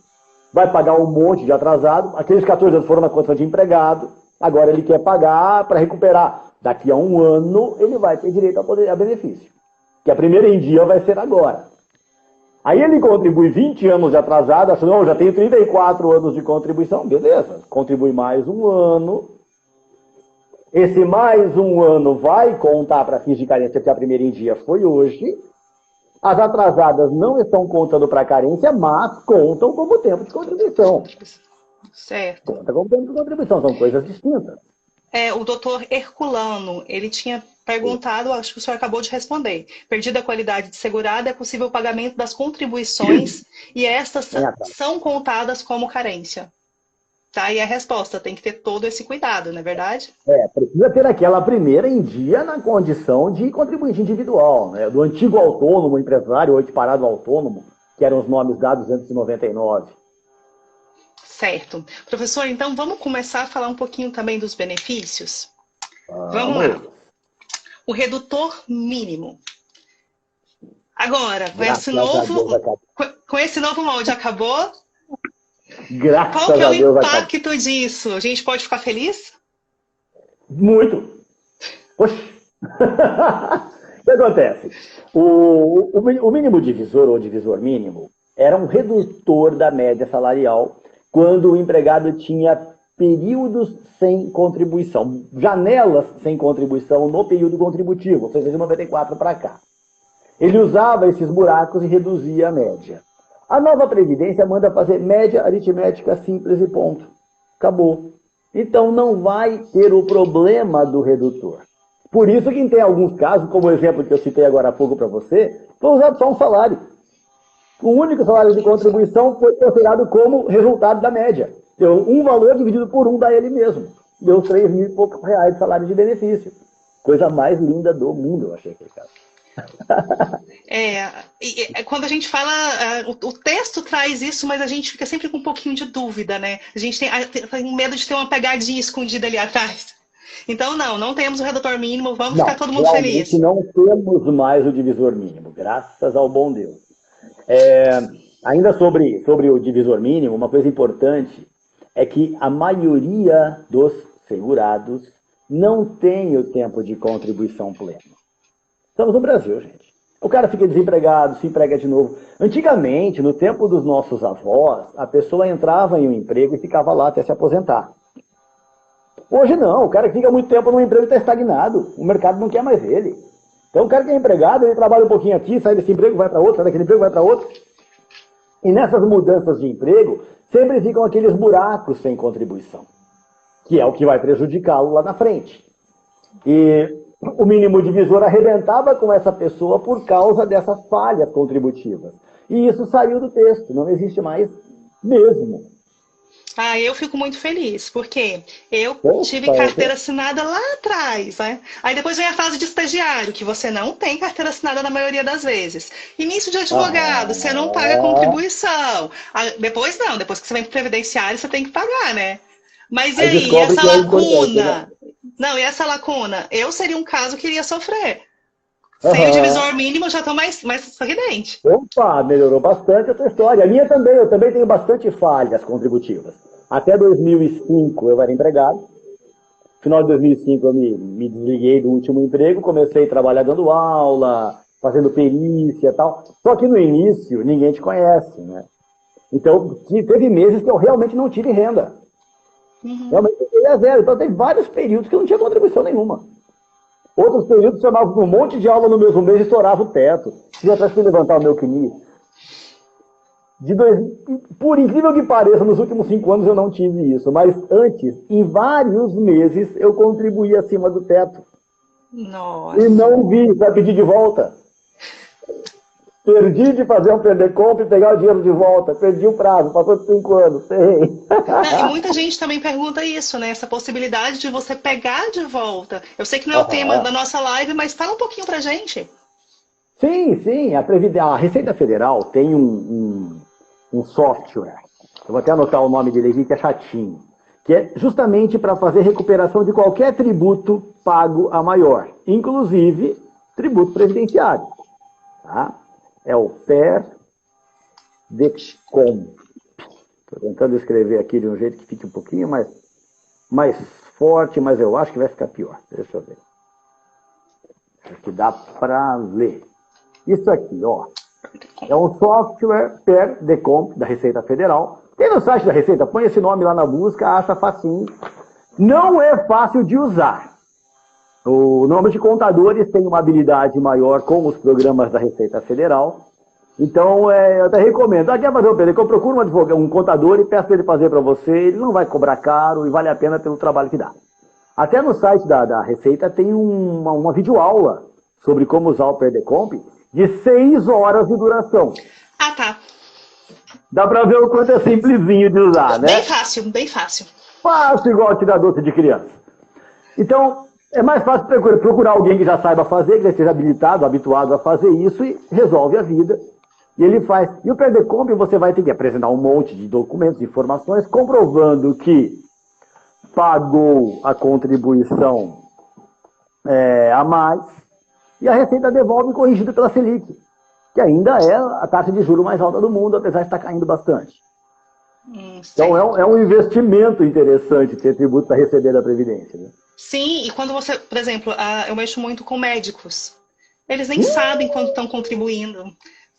vai pagar um monte de atrasado, aqueles 14 anos foram na conta de empregado, agora ele quer pagar para recuperar. Daqui a um ano ele vai ter direito a benefício, que a primeira em dia vai ser agora. Aí ele contribui 20 anos de atrasado, assim, não, já tenho 34 anos de contribuição, beleza, contribui mais um ano, esse mais um ano vai contar para fins de carência, porque a primeira em dia foi hoje. As atrasadas não estão contando para carência, mas contam como tempo de contribuição. Certo. Conta como tempo de contribuição, são coisas distintas. O doutor Herculano, ele tinha perguntado, acho que o senhor acabou de responder. Perdida a qualidade de segurado, é possível o pagamento das contribuições e estas são contadas como carência. Tá? E a resposta tem que ter todo esse cuidado, não é verdade? Precisa ter aquela primeira em dia na condição de contribuinte individual, né? Do antigo autônomo, empresário ou equiparado autônomo, que eram os nomes dados antes de 99. Certo. Professor, então vamos começar a falar um pouquinho também dos benefícios? Vamos lá. O redutor mínimo. Agora, com esse novo molde, acabou? Graças Qual que é o impacto disso? A gente pode ficar feliz? Muito. Poxa. O que acontece? O mínimo divisor ou divisor mínimo era um redutor da média salarial quando o empregado tinha períodos sem contribuição, janelas sem contribuição no período contributivo, ou seja, de 94 para cá. Ele usava esses buracos e reduzia a média. A nova Previdência manda fazer média aritmética simples e ponto. Acabou. Então não vai ter o problema do redutor. Por isso que tem alguns casos, como o exemplo que eu citei agora há pouco para você, foi usado só um salário. O único salário de contribuição foi considerado como resultado da média. Deu um valor dividido por um dá ele mesmo. Deu 3 mil e poucos reais de salário de benefício. Coisa mais linda do mundo, eu achei aquele caso. Quando a gente fala, o texto traz isso, mas a gente fica sempre com um pouquinho de dúvida, né? A gente tem medo de ter uma pegadinha escondida ali atrás. Então, não temos o redutor mínimo, vamos Não, ficar todo mundo realmente feliz. não temos mais o divisor mínimo, graças ao bom Deus. Ainda sobre o divisor mínimo, uma coisa importante é que a maioria dos segurados não tem o tempo de contribuição pleno. Estamos no Brasil, gente. O cara fica desempregado, se emprega de novo. Antigamente, no tempo dos nossos avós, a pessoa entrava em um emprego e ficava lá até se aposentar. Hoje não, o cara que fica muito tempo num emprego está estagnado. O mercado não quer mais ele. Então o cara que é empregado, ele trabalha um pouquinho aqui, sai desse emprego, vai para outro, sai daquele emprego, vai para outro. E nessas mudanças de emprego, sempre ficam aqueles buracos sem contribuição, que é o que vai prejudicá-lo lá na frente. E o mínimo divisor arrebentava com essa pessoa por causa dessas falhas contributivas. E isso saiu do texto, não existe mais mesmo. Eu fico muito feliz, porque eu Opa, tive carteira assinada lá atrás, né? Aí depois vem a fase de estagiário, que você não tem carteira assinada na maioria das vezes. Início de advogado, você não paga contribuição. Depois não, depois que você vem para o previdenciário, você tem que pagar, né? Mas e aí, essa lacuna? Não, e essa lacuna? Eu seria um caso que iria sofrer. Sem o divisor mínimo, eu já estou mais sorridente. Opa, melhorou bastante a tua história. A minha também, eu também tenho bastante falhas contributivas. Até 2005 eu era empregado. No final de 2005 eu me desliguei do último emprego, comecei a trabalhar dando aula, fazendo perícia e tal. Só que no início ninguém te conhece, né? Então teve meses que eu realmente não tive renda. Realmente eu ia zero. Então teve vários períodos que eu não tinha contribuição nenhuma. Outros períodos chamavam um monte de aula no mesmo mês e estourava o teto. Tinha até que levantar o meu CNI. Por incrível que pareça, nos últimos 5 anos eu não tive isso. Mas antes, em vários meses, eu contribuía acima do teto. Nossa. E não vi para pedir de volta. Perdi de fazer um PDComp e pegar o dinheiro de volta. Perdi o prazo, passou de 5 anos. E muita gente também pergunta isso, né? Essa possibilidade de você pegar de volta. Eu sei que não é o tema da nossa live, mas fala um pouquinho pra gente. Sim. A Receita Federal tem um software. Eu vou até anotar o nome dele aqui, que é chatinho. Que é justamente para fazer recuperação de qualquer tributo pago a maior. Inclusive, tributo previdenciário. Tá? É o PERDECOMP. Estou tentando escrever aqui de um jeito que fique um pouquinho mais forte, mas eu acho que vai ficar pior. Deixa eu ver. Aqui dá para ler. Isso aqui, ó. É um software PERDECOMP da Receita Federal. Tem no site da Receita, põe esse nome lá na busca, acha facinho. Não é fácil de usar. Normalmente contadores têm uma habilidade maior com os programas da Receita Federal. Então, eu até recomendo. Quer fazer um PDComp? Procura um contador e peça ele fazer para você. Ele não vai cobrar caro e vale a pena pelo trabalho que dá. Até no site da Receita tem uma videoaula sobre como usar o PERDECOMP de 6 horas de duração. Tá. Dá para ver o quanto é simplesinho de usar, né? Bem fácil, bem fácil. Fácil igual tirar doce de criança. Então, é mais fácil procurar alguém que já saiba fazer, que já esteja habilitado, habituado a fazer isso e resolve a vida. E ele faz. E o PERDECOMP você vai ter que apresentar um monte de documentos, informações, comprovando que pagou a contribuição a mais e a Receita devolve corrigida pela Selic, que ainda é a taxa de juros mais alta do mundo, apesar de estar caindo bastante. Então é um investimento interessante ter tributo para receber da Previdência. Né? Sim, e quando você, por exemplo, eu mexo muito com médicos. Eles nem sabem quanto estão contribuindo.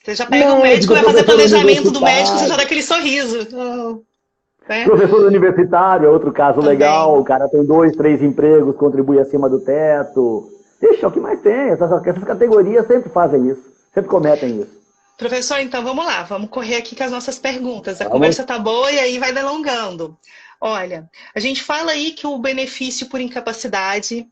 Você já pega o médico, vai fazer planejamento do médico, você já dá aquele sorriso. Professor universitário é outro caso também. Legal. O cara tem 2, 3 empregos, contribui acima do teto. Deixa, é o que mais tem. Essas categorias sempre fazem isso. Sempre cometem isso. Professor, então vamos lá. Vamos correr aqui com as nossas perguntas. A conversa tá boa e aí vai delongando. Olha, a gente fala aí que o benefício por incapacidade...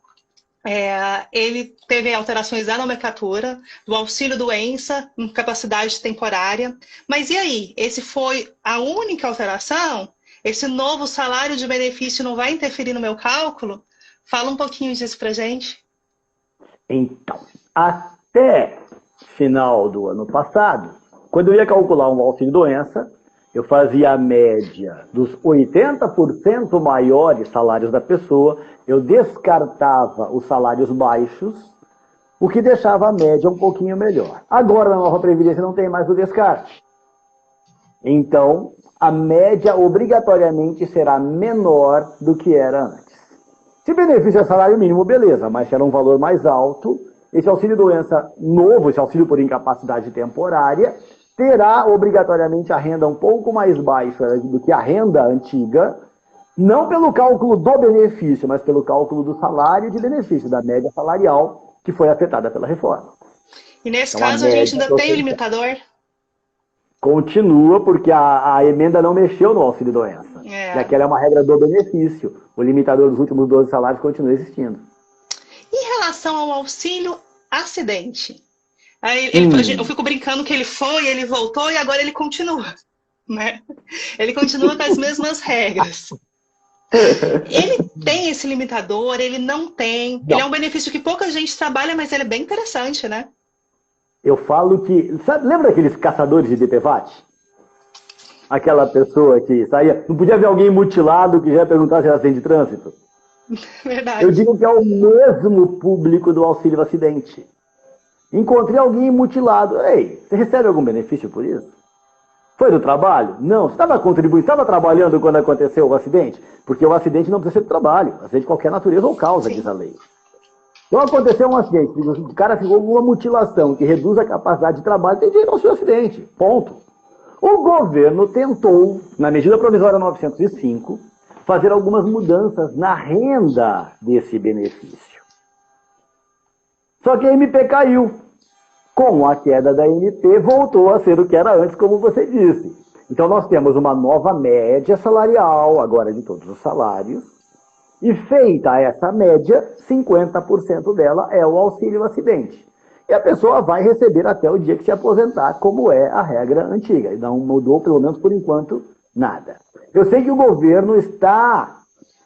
ele teve alterações da nomenclatura, do auxílio-doença, incapacidade temporária. Mas e aí? Esse foi a única alteração? Esse novo salário de benefício não vai interferir no meu cálculo? Fala um pouquinho disso pra gente. Então, até final do ano passado, quando eu ia calcular um auxílio-doença, Eu fazia a média dos 80% maiores salários da pessoa, eu descartava os salários baixos, o que deixava a média um pouquinho melhor. Agora, na nova Previdência, não tem mais o descarte. Então, a média obrigatoriamente será menor do que era antes. Se benefício é salário mínimo, beleza, mas se era um valor mais alto, esse auxílio-doença novo, esse auxílio por incapacidade temporária, terá obrigatoriamente a renda um pouco mais baixa do que a renda antiga, não pelo cálculo do benefício, mas pelo cálculo do salário de benefício, da média salarial que foi afetada pela reforma. E nesse caso a gente ainda tem o limitador? Continua, porque a emenda não mexeu no auxílio-doença. E aquela é uma regra do benefício. O limitador dos últimos 12 salários continua existindo. Em relação ao auxílio acidente, aí eu fico brincando que ele foi, ele voltou e agora ele continua. Né? Ele continua com as mesmas regras. Ele tem esse limitador, ele não tem. Não. Ele é um benefício que pouca gente trabalha, mas ele é bem interessante, né? Eu falo que... lembra aqueles caçadores de DPVAT? Aquela pessoa que saía... Não podia ver alguém mutilado que já ia perguntar se era acidente de trânsito? Verdade. Eu digo que é o mesmo público do auxílio acidente. Encontrei alguém mutilado. Ei, você recebe algum benefício por isso? Foi do trabalho? Não. Você estava contribuindo, estava trabalhando quando aconteceu o acidente? Porque o acidente não precisa ser do trabalho. Acidente de qualquer natureza ou causa, diz a lei. Então aconteceu um acidente, o cara ficou com uma mutilação que reduz a capacidade de trabalho, tem direito ao seu acidente. Ponto. O governo tentou, na medida provisória 905, fazer algumas mudanças na renda desse benefício. Só que a MP caiu. Com a queda da MP, voltou a ser o que era antes, como você disse. Então nós temos uma nova média salarial, agora de todos os salários, e feita essa média, 50% dela é o auxílio acidente. E a pessoa vai receber até o dia que se aposentar, como é a regra antiga. E não mudou, pelo menos por enquanto, nada. Eu sei que o governo está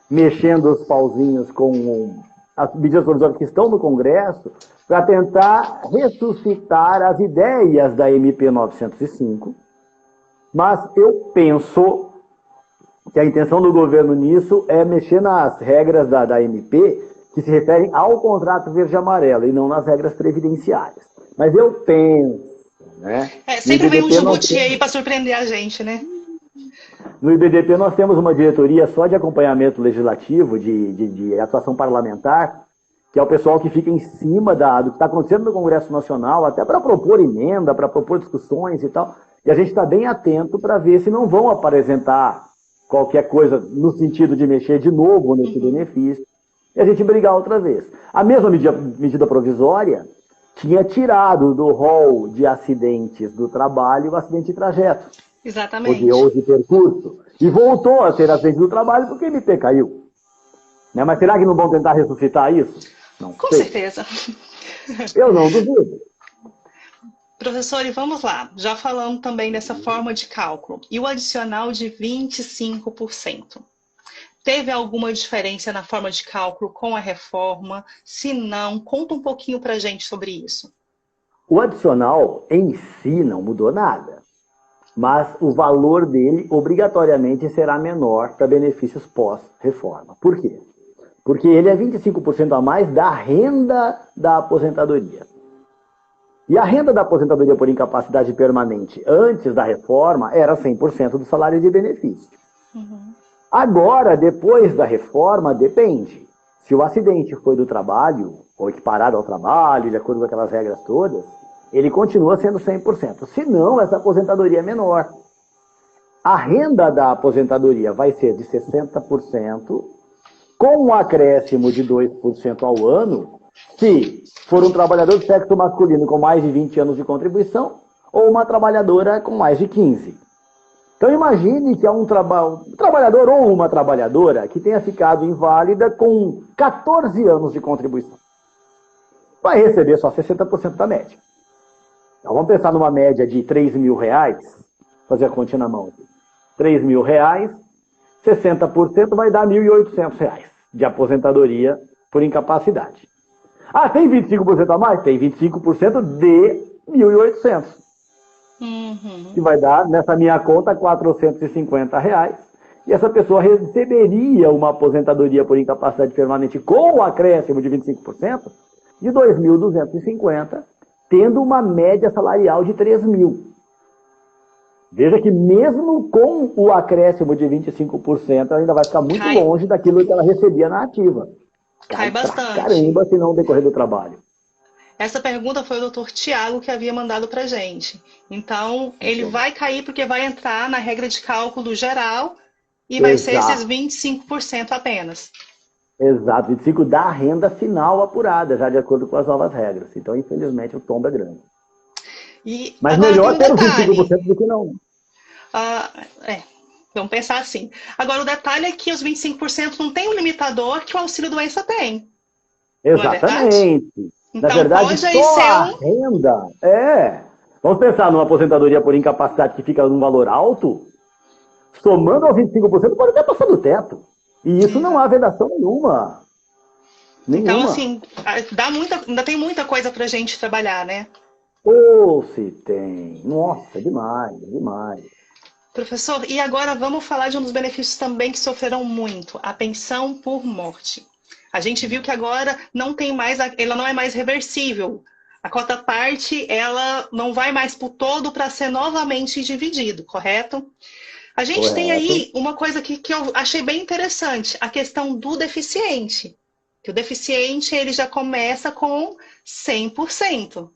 mexendo os pauzinhos com as medidas provisórias que estão no Congresso para tentar ressuscitar as ideias da MP 905, mas eu penso que a intenção do governo nisso é mexer nas regras da MP que se referem ao contrato verde-amarelo e não nas regras previdenciárias. Mas eu penso, né? Sempre vem um jabuti aí para surpreender a gente, né? No IBDP nós temos uma diretoria só de acompanhamento legislativo, de atuação parlamentar, que é o pessoal que fica em cima do que está acontecendo no Congresso Nacional, até para propor emenda, para propor discussões e tal. E a gente está bem atento para ver se não vão apresentar qualquer coisa no sentido de mexer de novo nesse benefício, e a gente brigar outra vez. A mesma medida provisória tinha tirado do rol de acidentes do trabalho o acidente de trajeto. Exatamente. Ou de percurso. E voltou a ser acidente do trabalho porque a MP caiu. Né? Mas será que não vão tentar ressuscitar isso? Não Com sei. certeza. Eu não duvido. Professor, e vamos lá. Já falamos também dessa forma de cálculo. E o adicional de 25%. Teve alguma diferença na forma de cálculo com a reforma? Se não, conta um pouquinho para a gente sobre isso. O adicional em si não mudou nada. Mas o valor dele obrigatoriamente será menor para benefícios pós-reforma. Por quê? Porque ele é 25% a mais da renda da aposentadoria. E a renda da aposentadoria por incapacidade permanente antes da reforma era 100% do salário de benefício. Agora, depois da reforma, depende. Se o acidente foi do trabalho, ou equiparado ao trabalho, de acordo com aquelas regras todas, ele continua sendo 100%. Se não, essa aposentadoria é menor. A renda da aposentadoria vai ser de 60%, com um acréscimo de 2% ao ano, se for um trabalhador de sexo masculino com mais de 20 anos de contribuição, ou uma trabalhadora com mais de 15. Então imagine que é um trabalhador ou uma trabalhadora que tenha ficado inválida com 14 anos de contribuição. Vai receber só 60% da média. Então vamos pensar numa média de R$3.000, fazer a continha na mão aqui. R$3.000, 60% vai dar R$1.800 de aposentadoria por incapacidade. Ah, tem 25% a mais? Tem 25% de 1.800. Uhum. que vai dar, nessa minha conta, R$ 450. E essa pessoa receberia uma aposentadoria por incapacidade permanente com o acréscimo de 25% de 2.250, tendo uma média salarial de 3.000. Veja que mesmo com o acréscimo de 25%, ela ainda vai ficar muito longe daquilo que ela recebia na ativa. Cai bastante. Caramba, se não decorrer do trabalho. Essa pergunta foi o doutor Tiago que havia mandado para gente. Então, ele vai cair porque vai entrar na regra de cálculo geral e vai ser esses 25% apenas. Exato, 25% da renda final apurada, já de acordo com as novas regras. Então, infelizmente, o tombo é grande. Mas melhor ter os 25% do que não. Vamos pensar assim. Agora, o detalhe é que os 25% não tem um limitador que o auxílio-doença tem. Exatamente. Então, na verdade, pode só a renda. Vamos pensar numa aposentadoria por incapacidade que fica num valor alto, somando aos 25%, pode até passar do teto. E isso não há vedação nenhuma. Então, assim, ainda tem muita coisa pra gente trabalhar, né? Se tem. Nossa, demais, demais. Professor, e agora vamos falar de um dos benefícios também que sofreram muito, a pensão por morte. A gente viu que agora ela não é mais reversível. A cota parte, ela não vai mais para o todo para ser novamente dividido, correto? A gente tem aí uma coisa que eu achei bem interessante, a questão do deficiente. Que o deficiente, ele já começa com 100%.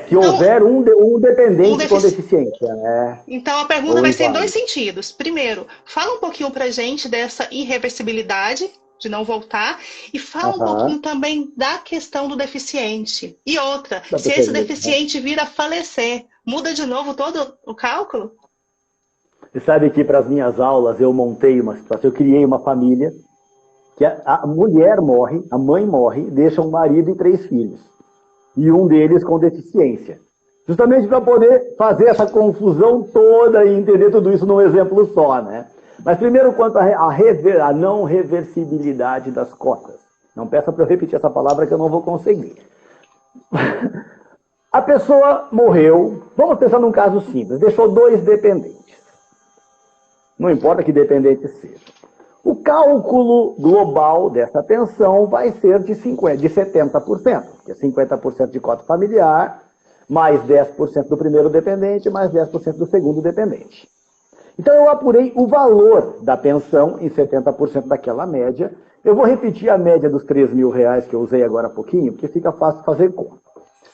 Se houver um dependente com deficiência, né? Então, a pergunta vai ser em dois sentidos. Primeiro, fala um pouquinho pra gente dessa irreversibilidade, de não voltar, e fala um pouquinho também da questão do deficiente. E outra, se esse deficiente vir a falecer, muda de novo todo o cálculo? Você sabe que para as minhas aulas eu montei uma situação, eu criei uma família que a mulher morre, a mãe morre, deixa um marido e 3 filhos. E um deles com deficiência. Justamente para poder fazer essa confusão toda e entender tudo isso num exemplo só, né? Mas primeiro, quanto à não reversibilidade das cotas. Não peça para eu repetir essa palavra que eu não vou conseguir. A pessoa morreu, vamos pensar num caso simples, deixou 2 dependentes. Não importa que dependente seja. O cálculo global dessa pensão vai ser de 70%, que é 50% de cota familiar, mais 10% do primeiro dependente, mais 10% do segundo dependente. Então eu apurei o valor da pensão em 70% daquela média. Eu vou repetir a média dos R$3.000 que eu usei agora há pouquinho, porque fica fácil fazer conta.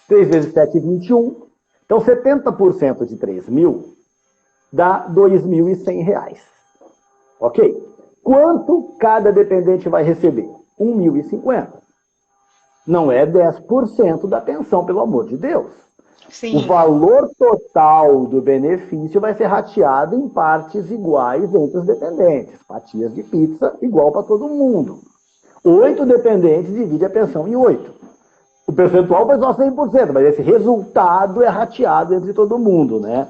3 vezes 7, 21. Então 70% de 3.000 dá R$2.100. Ok? Quanto cada dependente vai receber? R$1.050. Não é 10% da pensão, pelo amor de Deus. Sim. O valor total do benefício vai ser rateado em partes iguais entre os dependentes. Fatias de pizza igual para todo mundo. 8 dependentes divide a pensão em 8. O percentual vai só 100%, mas esse resultado é rateado entre todo mundo, né?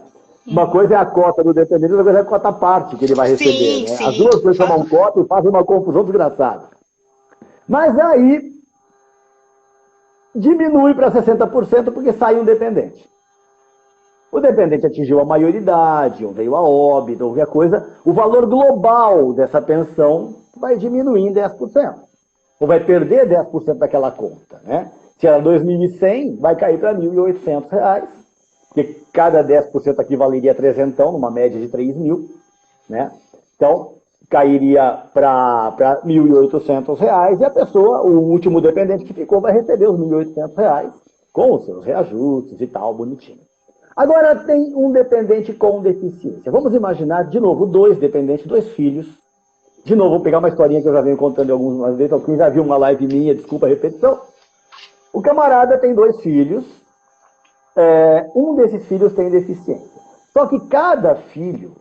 Uma coisa é a cota do dependente, outra coisa é a cota parte que ele vai receber. Né? As duas coisas chamam cota e fazem uma confusão desgraçada. Mas aí diminui para 60% porque sai um dependente. O dependente atingiu a maioridade, ou veio a óbito, ou qualquer coisa, o valor global dessa pensão vai diminuir em 10%. Ou vai perder 10% daquela conta. Né? Se era 2.100, vai cair para R$1.800. Porque cada 10% aqui valeria 300, numa média de 3.000, né? Então, cairia para R$1.800 e a pessoa, o último dependente que ficou, vai receber os R$1.800 com os seus reajustes e tal, bonitinho. Agora tem um dependente com deficiência. Vamos imaginar, de novo, 2 dependentes, 2 filhos. De novo, vou pegar uma historinha que eu já venho contando algumas vezes, quem já viu uma live minha, desculpa a repetição. O camarada tem 2 filhos. Um desses filhos tem deficiência. Só que cada filho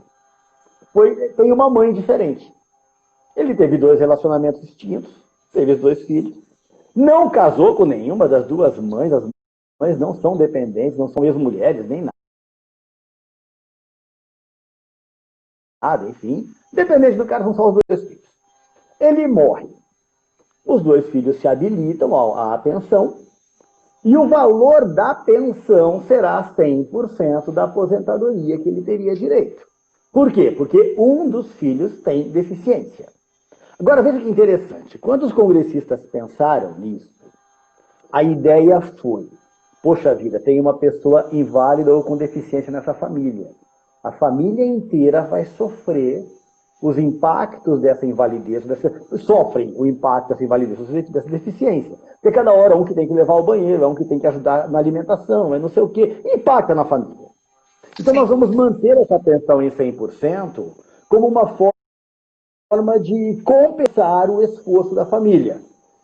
tem uma mãe diferente. Ele teve 2 relacionamentos distintos, teve os 2 filhos, não casou com nenhuma das 2 mães, as mães não são dependentes, não são ex-mulheres, nem nada, enfim. Dependente do cara, são só os 2 filhos. Ele morre. Os 2 filhos se habilitam à pensão. E o valor da pensão será 100% da aposentadoria que ele teria direito. Por quê? Porque um dos filhos tem deficiência. Agora, veja que interessante. Quando os congressistas pensaram nisso, a ideia foi, poxa vida, tem uma pessoa inválida ou com deficiência nessa família. A família inteira vai sofrer os impactos dessa invalidez, sofrem o impacto dessa invalidez, dessa deficiência. Porque cada hora um que tem que levar ao banheiro, é um que tem que ajudar na alimentação, é não sei o quê, impacta na família. Então nós vamos manter essa pensão em 100% como uma forma de compensar o esforço da família.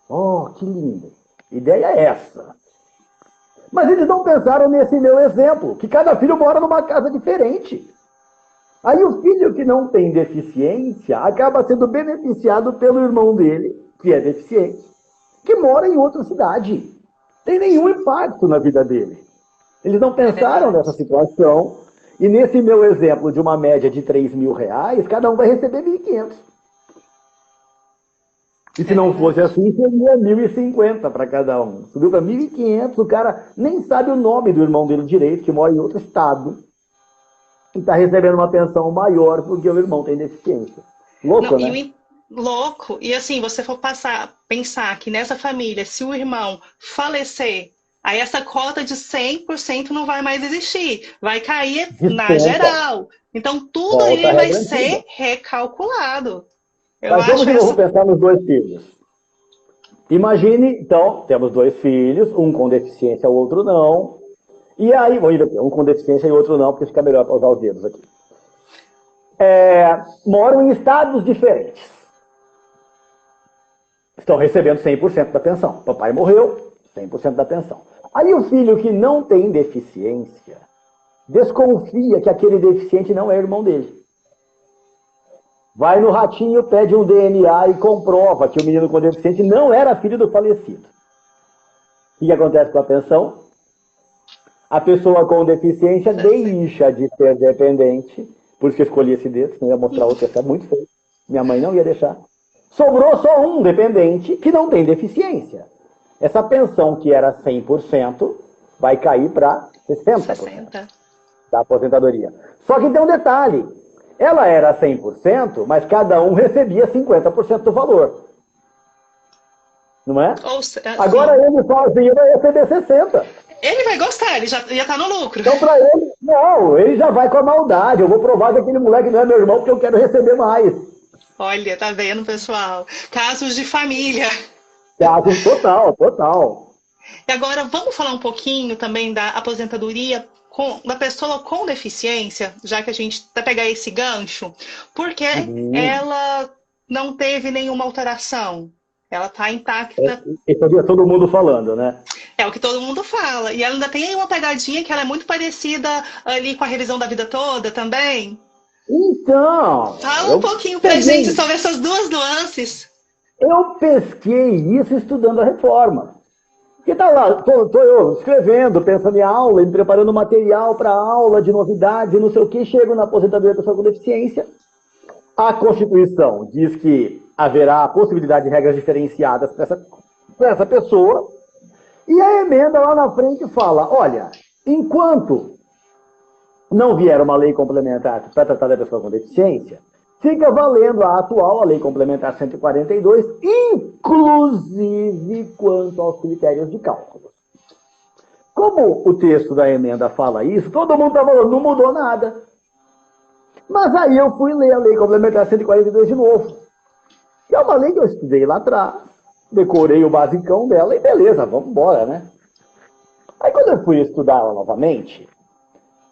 Oh, que lindo! A ideia é essa. Mas eles não pensaram nesse meu exemplo, que cada filho mora numa casa diferente. Aí o filho que não tem deficiência acaba sendo beneficiado pelo irmão dele, que é deficiente, que mora em outra cidade. Tem nenhum impacto na vida dele. Eles não pensaram nessa situação, e nesse meu exemplo de uma média de R$3.000, cada um vai receber 1.500. E se não fosse assim, seria 1.050 para cada um. Subiu para 1.500, o cara nem sabe o nome do irmão dele direito, que mora em outro estado, e está recebendo uma pensão maior porque o irmão tem deficiência. Louco, não, né? Louco. E assim, você for pensar que nessa família, se o irmão falecer, aí essa cota de 100% não vai mais existir. Vai cair na geral. Então, tudo aí vai ser recalculado. Mas vamos de novo pensar nos dois filhos. Imagine, então, temos dois filhos, um com deficiência, o outro não. E aí, um com deficiência e o outro não, porque fica melhor para usar os dedos aqui. Moram em estados diferentes. Estão recebendo 100% da pensão. Papai morreu, 100% da pensão. Aí o filho que não tem deficiência desconfia que aquele deficiente não é irmão dele. Vai no ratinho, pede um DNA e comprova que o menino com deficiência não era filho do falecido. O que acontece com a pensão? A pessoa com deficiência deixa de ser dependente, por isso que eu escolhi esse dedo, senão ia mostrar outro que é muito feio. Minha mãe não ia deixar. Sobrou só um dependente que não tem deficiência. Essa pensão que era 100% vai cair para 60% da aposentadoria. Só que tem um detalhe. Ela era 100%, mas cada um recebia 50% do valor. Não é? Agora ele sozinho vai receber 60%. Ele vai gostar, ele já está no lucro. Então para ele, não, ele já vai com a maldade. Eu vou provar que aquele moleque não é meu irmão porque eu quero receber mais. Olha, tá vendo, pessoal? Casos de família. Casos total. E agora vamos falar um pouquinho também da aposentadoria da pessoa com deficiência, já que a gente vai pegar esse gancho, porque ela não teve nenhuma alteração. Ela está intacta. Esse dia todo mundo falando, né? É o que todo mundo fala. E ela ainda tem uma pegadinha que ela é muito parecida ali com a revisão da vida toda também. Então... Fala um pouquinho pra gente sobre essas duas nuances. Eu pesquei isso estudando a reforma. Porque tá lá, tô eu escrevendo, pensando em aula, me preparando material para aula de novidade, não sei o que, chego na aposentadoria da pessoa com deficiência. A Constituição diz que haverá a possibilidade de regras diferenciadas para essa pessoa. E a emenda lá na frente fala, olha, enquanto não vier uma lei complementar para tratar da pessoa com deficiência, fica valendo a atual, a Lei Complementar 142, inclusive quanto aos critérios de cálculo. Como o texto da emenda fala isso, todo mundo está falando, não mudou nada. Mas aí eu fui ler a Lei Complementar 142 de novo. Que é uma lei que eu estudei lá atrás, decorei o basicão dela e beleza, vamos embora, né? Aí quando eu fui estudar ela novamente,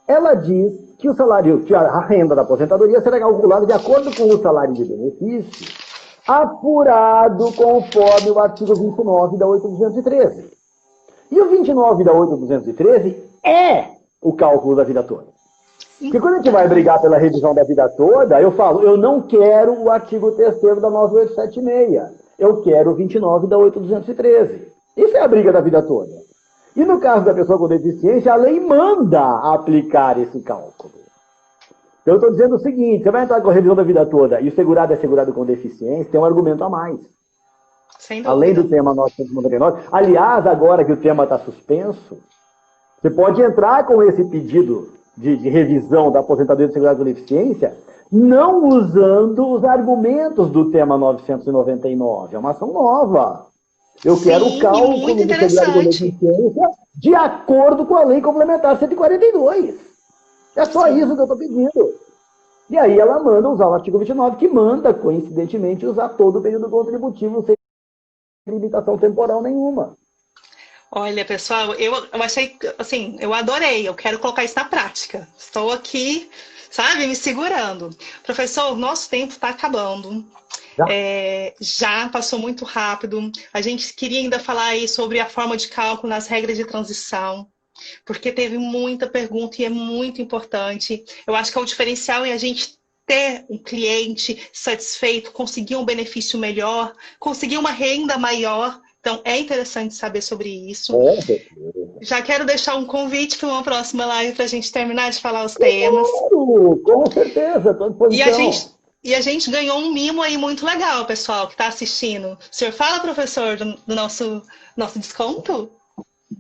ela diz que o salário, que a renda da aposentadoria será calculada de acordo com o salário de benefício, apurado conforme o artigo 29 da 8.213. E o 29 da 8.213 é o cálculo da vida toda. Porque quando a gente vai brigar pela revisão da vida toda, eu falo, eu não quero o artigo 3º da 9876. Eu quero o 29 da 8.213. Isso é a briga da vida toda. E no caso da pessoa com deficiência, a lei manda aplicar esse cálculo. Então eu estou dizendo o seguinte, você vai entrar com a revisão da vida toda e o segurado é segurado com deficiência, tem um argumento a mais. Sem além do dúvida. tema 999. Aliás, agora que o tema está suspenso, você pode entrar com esse pedido de revisão da aposentadoria de segurado de deficiência, não usando os argumentos do tema 999. É uma ação nova. Eu quero o Sim, e cálculo muito do segurado de interessante. deficiência de acordo com a Lei Complementar 142. É só isso Sim. que eu estou pedindo. E aí ela manda usar o artigo 29, que manda, coincidentemente, usar todo o período contributivo sem limitação temporal nenhuma. Olha, pessoal, eu achei, assim, eu adorei, eu quero colocar isso na prática. Estou aqui, sabe, me segurando. Professor, o nosso tempo está acabando. Já? Já passou muito rápido. A gente queria ainda falar aí sobre a forma de cálculo nas regras de transição, porque teve muita pergunta e é muito importante. Eu acho que é o diferencial é a gente ter um cliente satisfeito, conseguir um benefício melhor, conseguir uma renda maior. Então, é interessante saber sobre isso. Com certeza. Já quero deixar um convite para uma próxima live para a gente terminar de falar os temas. Claro, com certeza, estou à E a disposição. gente, e a gente ganhou um mimo aí muito legal, pessoal, que está assistindo. O senhor fala, professor, do nosso desconto?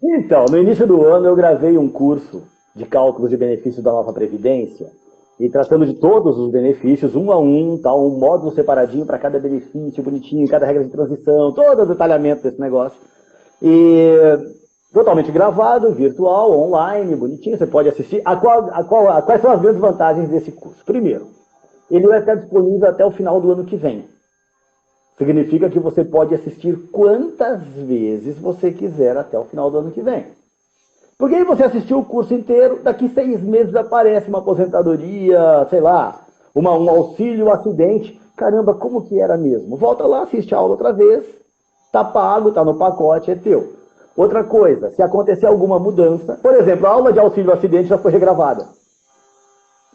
Então, no início do ano eu gravei um curso de cálculos de benefícios da nova Previdência, e tratando de todos os benefícios, um a um, tá, um módulo separadinho para cada benefício, bonitinho, cada regra de transição, todo o detalhamento desse negócio. E totalmente gravado, virtual, online, bonitinho, você pode assistir. Quais são as grandes vantagens desse curso? Primeiro, ele vai estar disponível até o final do ano que vem. Significa que você pode assistir quantas vezes você quiser até o final do ano que vem. Porque aí você assistiu o curso inteiro, daqui 6 meses aparece uma aposentadoria, sei lá, um auxílio, um acidente. Caramba, como que era mesmo? Volta lá, assiste a aula outra vez, tá pago, tá no pacote, é teu. Outra coisa, se acontecer alguma mudança, por exemplo, a aula de auxílio acidente já foi regravada.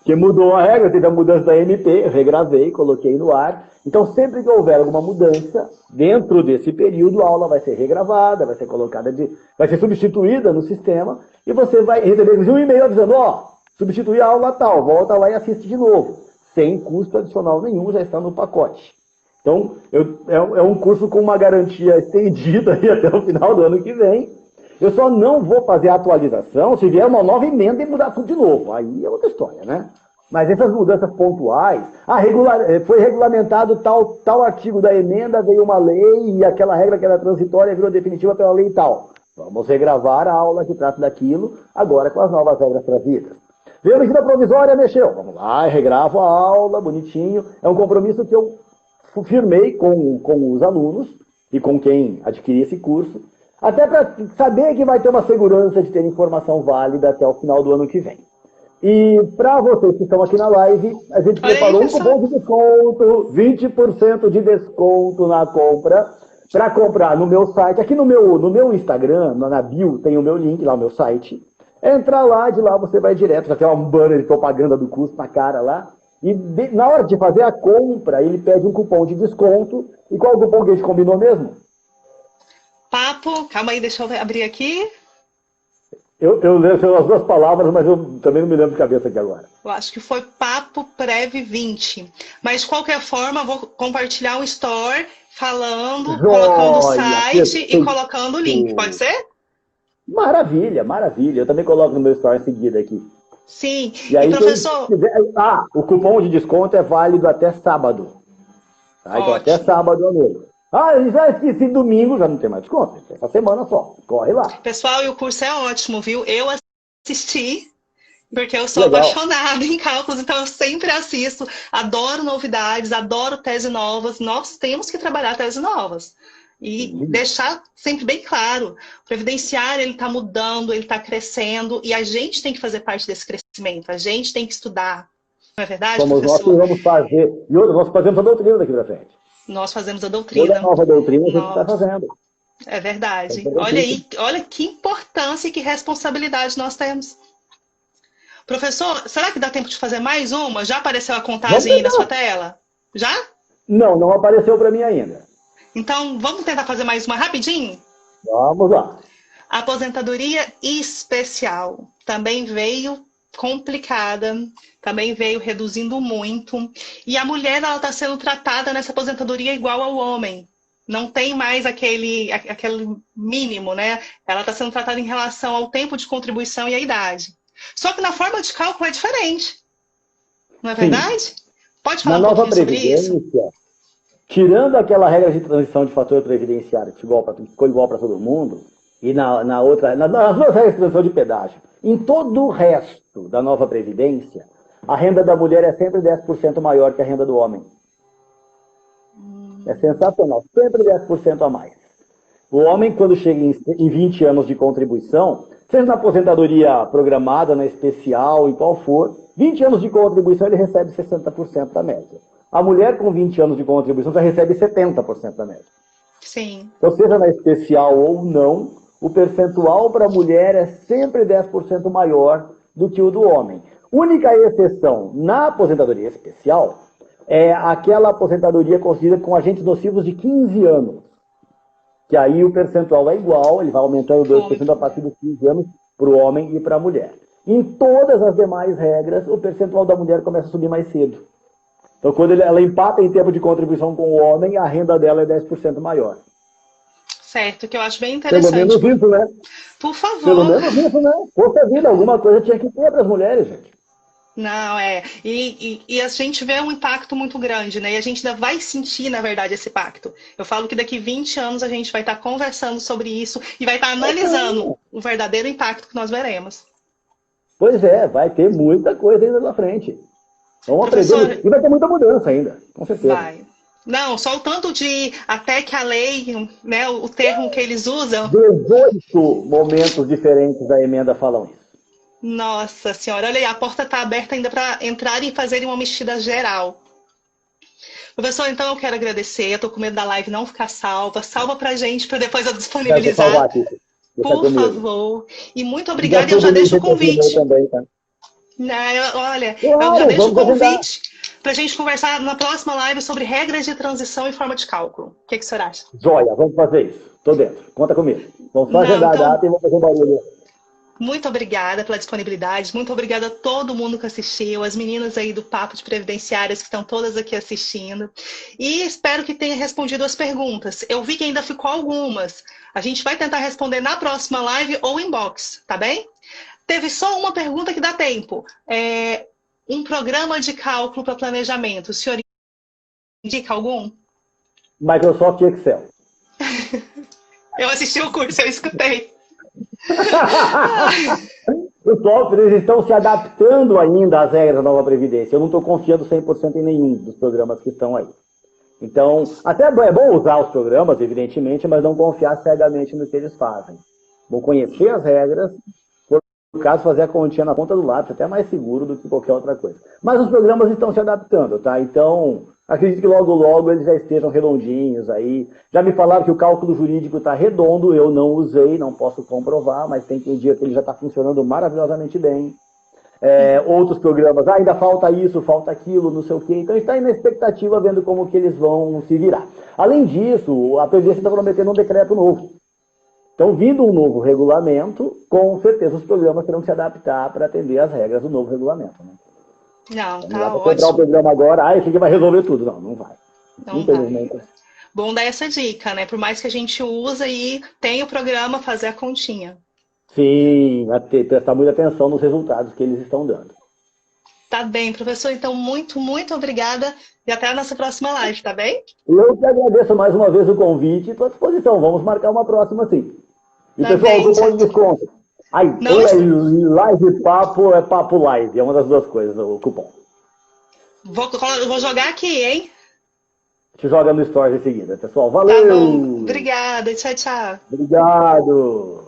Que mudou a regra, teve a mudança da MP, eu regravei, coloquei no ar. Então, sempre que houver alguma mudança, dentro desse período, a aula vai ser regravada, vai ser colocada vai ser substituída no sistema, e você vai receber um e-mail avisando, substituir a aula tal, volta lá e assiste de novo. Sem custo adicional nenhum, já está no pacote. Então, é um curso com uma garantia estendida aí até o final do ano que vem. Eu só não vou fazer a atualização se vier uma nova emenda e mudar tudo de novo. Aí é outra história, né? Mas essas mudanças pontuais, foi regulamentado tal artigo da emenda, veio uma lei e aquela regra que era transitória virou definitiva pela lei e tal. Vamos regravar a aula que trata daquilo, agora com as novas regras trazidas. Veio a medida provisória, mexeu. Vamos lá, regravo a aula, bonitinho. É um compromisso que eu firmei com os alunos e com quem adquirir esse curso, até para saber que vai ter uma segurança de ter informação válida até o final do ano que vem. E para vocês que estão aqui na live, a gente Olha aí, preparou um pessoal. cupom de desconto, 20% de desconto na compra, para comprar no meu site. Aqui no meu Instagram, na bio, tem o meu link lá, o meu site. Entrar lá, de lá você vai direto, já tem um banner de propaganda do curso na cara lá. E na hora de fazer a compra, ele pede um cupom de desconto. E qual o cupom que a gente combinou mesmo? Papo, calma aí, deixa eu abrir aqui. Eu lembro as duas palavras, mas eu também não me lembro de cabeça aqui agora. Eu acho que foi Papo Prev 20. Mas de qualquer forma, eu vou compartilhar um story falando, colocando o Joia! site e Perfeito! colocando o link. Pode ser? Maravilha, maravilha. Eu também coloco no meu story em seguida aqui. Sim. E E aí, quem professor, quiser. O cupom de desconto é válido até sábado. Tá? Então, até ótimo. sábado à noite. Eu já esqueci domingo, já não tem mais desconto. Essa semana só. Corre lá. Pessoal, e o curso é ótimo, viu? Eu assisti, porque eu sou Legal. apaixonada em cálculos, então eu sempre assisto, adoro novidades, adoro tese novas. Nós temos que trabalhar tese novas. E deixar sempre bem claro, o previdenciário ele está mudando, ele está crescendo, e a gente tem que fazer parte desse crescimento, a gente tem que estudar. Não é verdade, Somos nós que professor? vamos fazer. E outra, nós fazemos a doutrina daqui pra frente. Nós fazemos a Toda doutrina. nova doutrina a gente está Nós. fazendo. É verdade. Então, Olha aí, olha que importância e que responsabilidade nós temos. Professor, será que dá tempo de fazer mais uma? Já apareceu a Vamos contagem aí na sua tentar. tela? Já? Não apareceu para mim ainda. Então, vamos tentar fazer mais uma rapidinho? Vamos lá. Aposentadoria especial. Também veio complicada, também veio reduzindo muito. E a mulher ela está sendo tratada nessa aposentadoria igual ao homem. Não tem mais aquele mínimo, né? Ela está sendo tratada em relação ao tempo de contribuição e à idade. Só que na forma de cálculo é diferente. Não é verdade? Sim. Pode falar Na um nova pouquinho sobre isso? Previdência, tirando aquela regra de transição de fator previdenciário que ficou igual para todo mundo, e nas duas regras de transição de pedágio, em todo o resto da nova Previdência, a renda da mulher é sempre 10% maior que a renda do homem. É sensacional, sempre 10% a mais. O homem, quando chega em 20 anos de contribuição, seja na aposentadoria programada, na especial, em qual for, 20 anos de contribuição ele recebe 60% da média. A mulher com 20 anos de contribuição já recebe 70% da média. Sim. Então, seja na especial ou não, o percentual para a mulher é sempre 10% maior do que o do homem. Única exceção na aposentadoria especial é aquela aposentadoria concedida com agentes nocivos de 15 anos. Que aí o percentual é igual, ele vai aumentando 2% a partir dos 15 anos para o homem e para a mulher. Em todas as demais regras, o percentual da mulher começa a subir mais cedo. Então, quando ela empata em tempo de contribuição com o homem, a renda dela é 10% maior. Certo, que eu acho bem interessante. Pelo menos isso, né? Por favor. Pelo menos isso, né? Poxa vida, alguma coisa tinha que ter para as mulheres, gente. Não, é. E a gente vê um impacto muito grande, né? E a gente ainda vai sentir, na verdade, esse impacto. Eu falo que daqui 20 anos a gente vai estar conversando sobre isso e vai estar analisando o verdadeiro impacto que nós veremos. Pois é, vai ter muita coisa ainda na frente. Vamos aprender. E vai ter muita mudança ainda, com certeza. Vai. Não, só o tanto de até que a lei, né, o termo que eles usam. 18 momentos diferentes da emenda falam isso. Nossa senhora, olha aí, a porta está aberta ainda para entrar e fazer uma mexida geral. Professor, então eu quero agradecer. Eu estou com medo da live não ficar salva. Salva para a gente, para depois eu disponibilizar. Por favor. E muito obrigada. Eu já deixo o convite. Também, tá? Olha, eu já deixo o convite para a gente conversar na próxima live sobre regras de transição e forma de cálculo. O que o senhor acha? Joia, vamos fazer isso. Estou dentro. Conta comigo. Vamos só agendar a data e vamos fazer um barulho. Muito obrigada pela disponibilidade, muito obrigada a todo mundo que assistiu, as meninas aí do Papo de Previdenciárias que estão todas aqui assistindo. E espero que tenha respondido as perguntas. Eu vi que ainda ficou algumas. A gente vai tentar responder na próxima live ou inbox, tá bem? Teve só uma pergunta que dá tempo. Um programa de cálculo para planejamento, o senhor indica algum? Microsoft Excel. Eu assisti o curso, eu escutei. Os softwares estão se adaptando ainda às regras da nova Previdência. Eu não estou confiando 100% em nenhum dos programas que estão aí. Então, até é bom usar os programas, evidentemente, mas não confiar cegamente no que eles fazem. Vou conhecer as regras, por caso fazer a continha na ponta do lápis, até mais seguro do que qualquer outra coisa. Mas os programas estão se adaptando, tá? Então, acredito que logo, logo eles já estejam redondinhos aí. Já me falaram que o cálculo jurídico está redondo, eu não usei, não posso comprovar, mas tem que um dia que ele já está funcionando maravilhosamente bem. Outros programas, ainda falta isso, falta aquilo, não sei o quê. Então, a gente está aí na expectativa, vendo como que eles vão se virar. Além disso, a Previdência está prometendo um decreto novo. Então, vindo um novo regulamento, com certeza os programas terão que se adaptar para atender às regras do novo regulamento. Né? Não, tá ótimo. Comprar o programa agora, esse aqui vai resolver tudo. Não, não vai. Não infelizmente. Vai. Bom dar essa dica, né? Por mais que a gente use e tenha o programa, fazer a continha. Sim, prestar muita atenção nos resultados que eles estão dando. Tá bem, professor. Então, muito, muito obrigada. E até a nossa próxima live, tá bem? Eu que agradeço mais uma vez o convite e estou à disposição. Vamos marcar uma próxima, sim. E, tá pessoal, bem, o cupom de desconto. Aí, não live papo é papo live. É uma das duas coisas, o cupom. Vou jogar aqui, hein? Te joga no Stories em seguida, pessoal. Valeu! Tá bom. Obrigada. Tchau, tchau. Obrigado!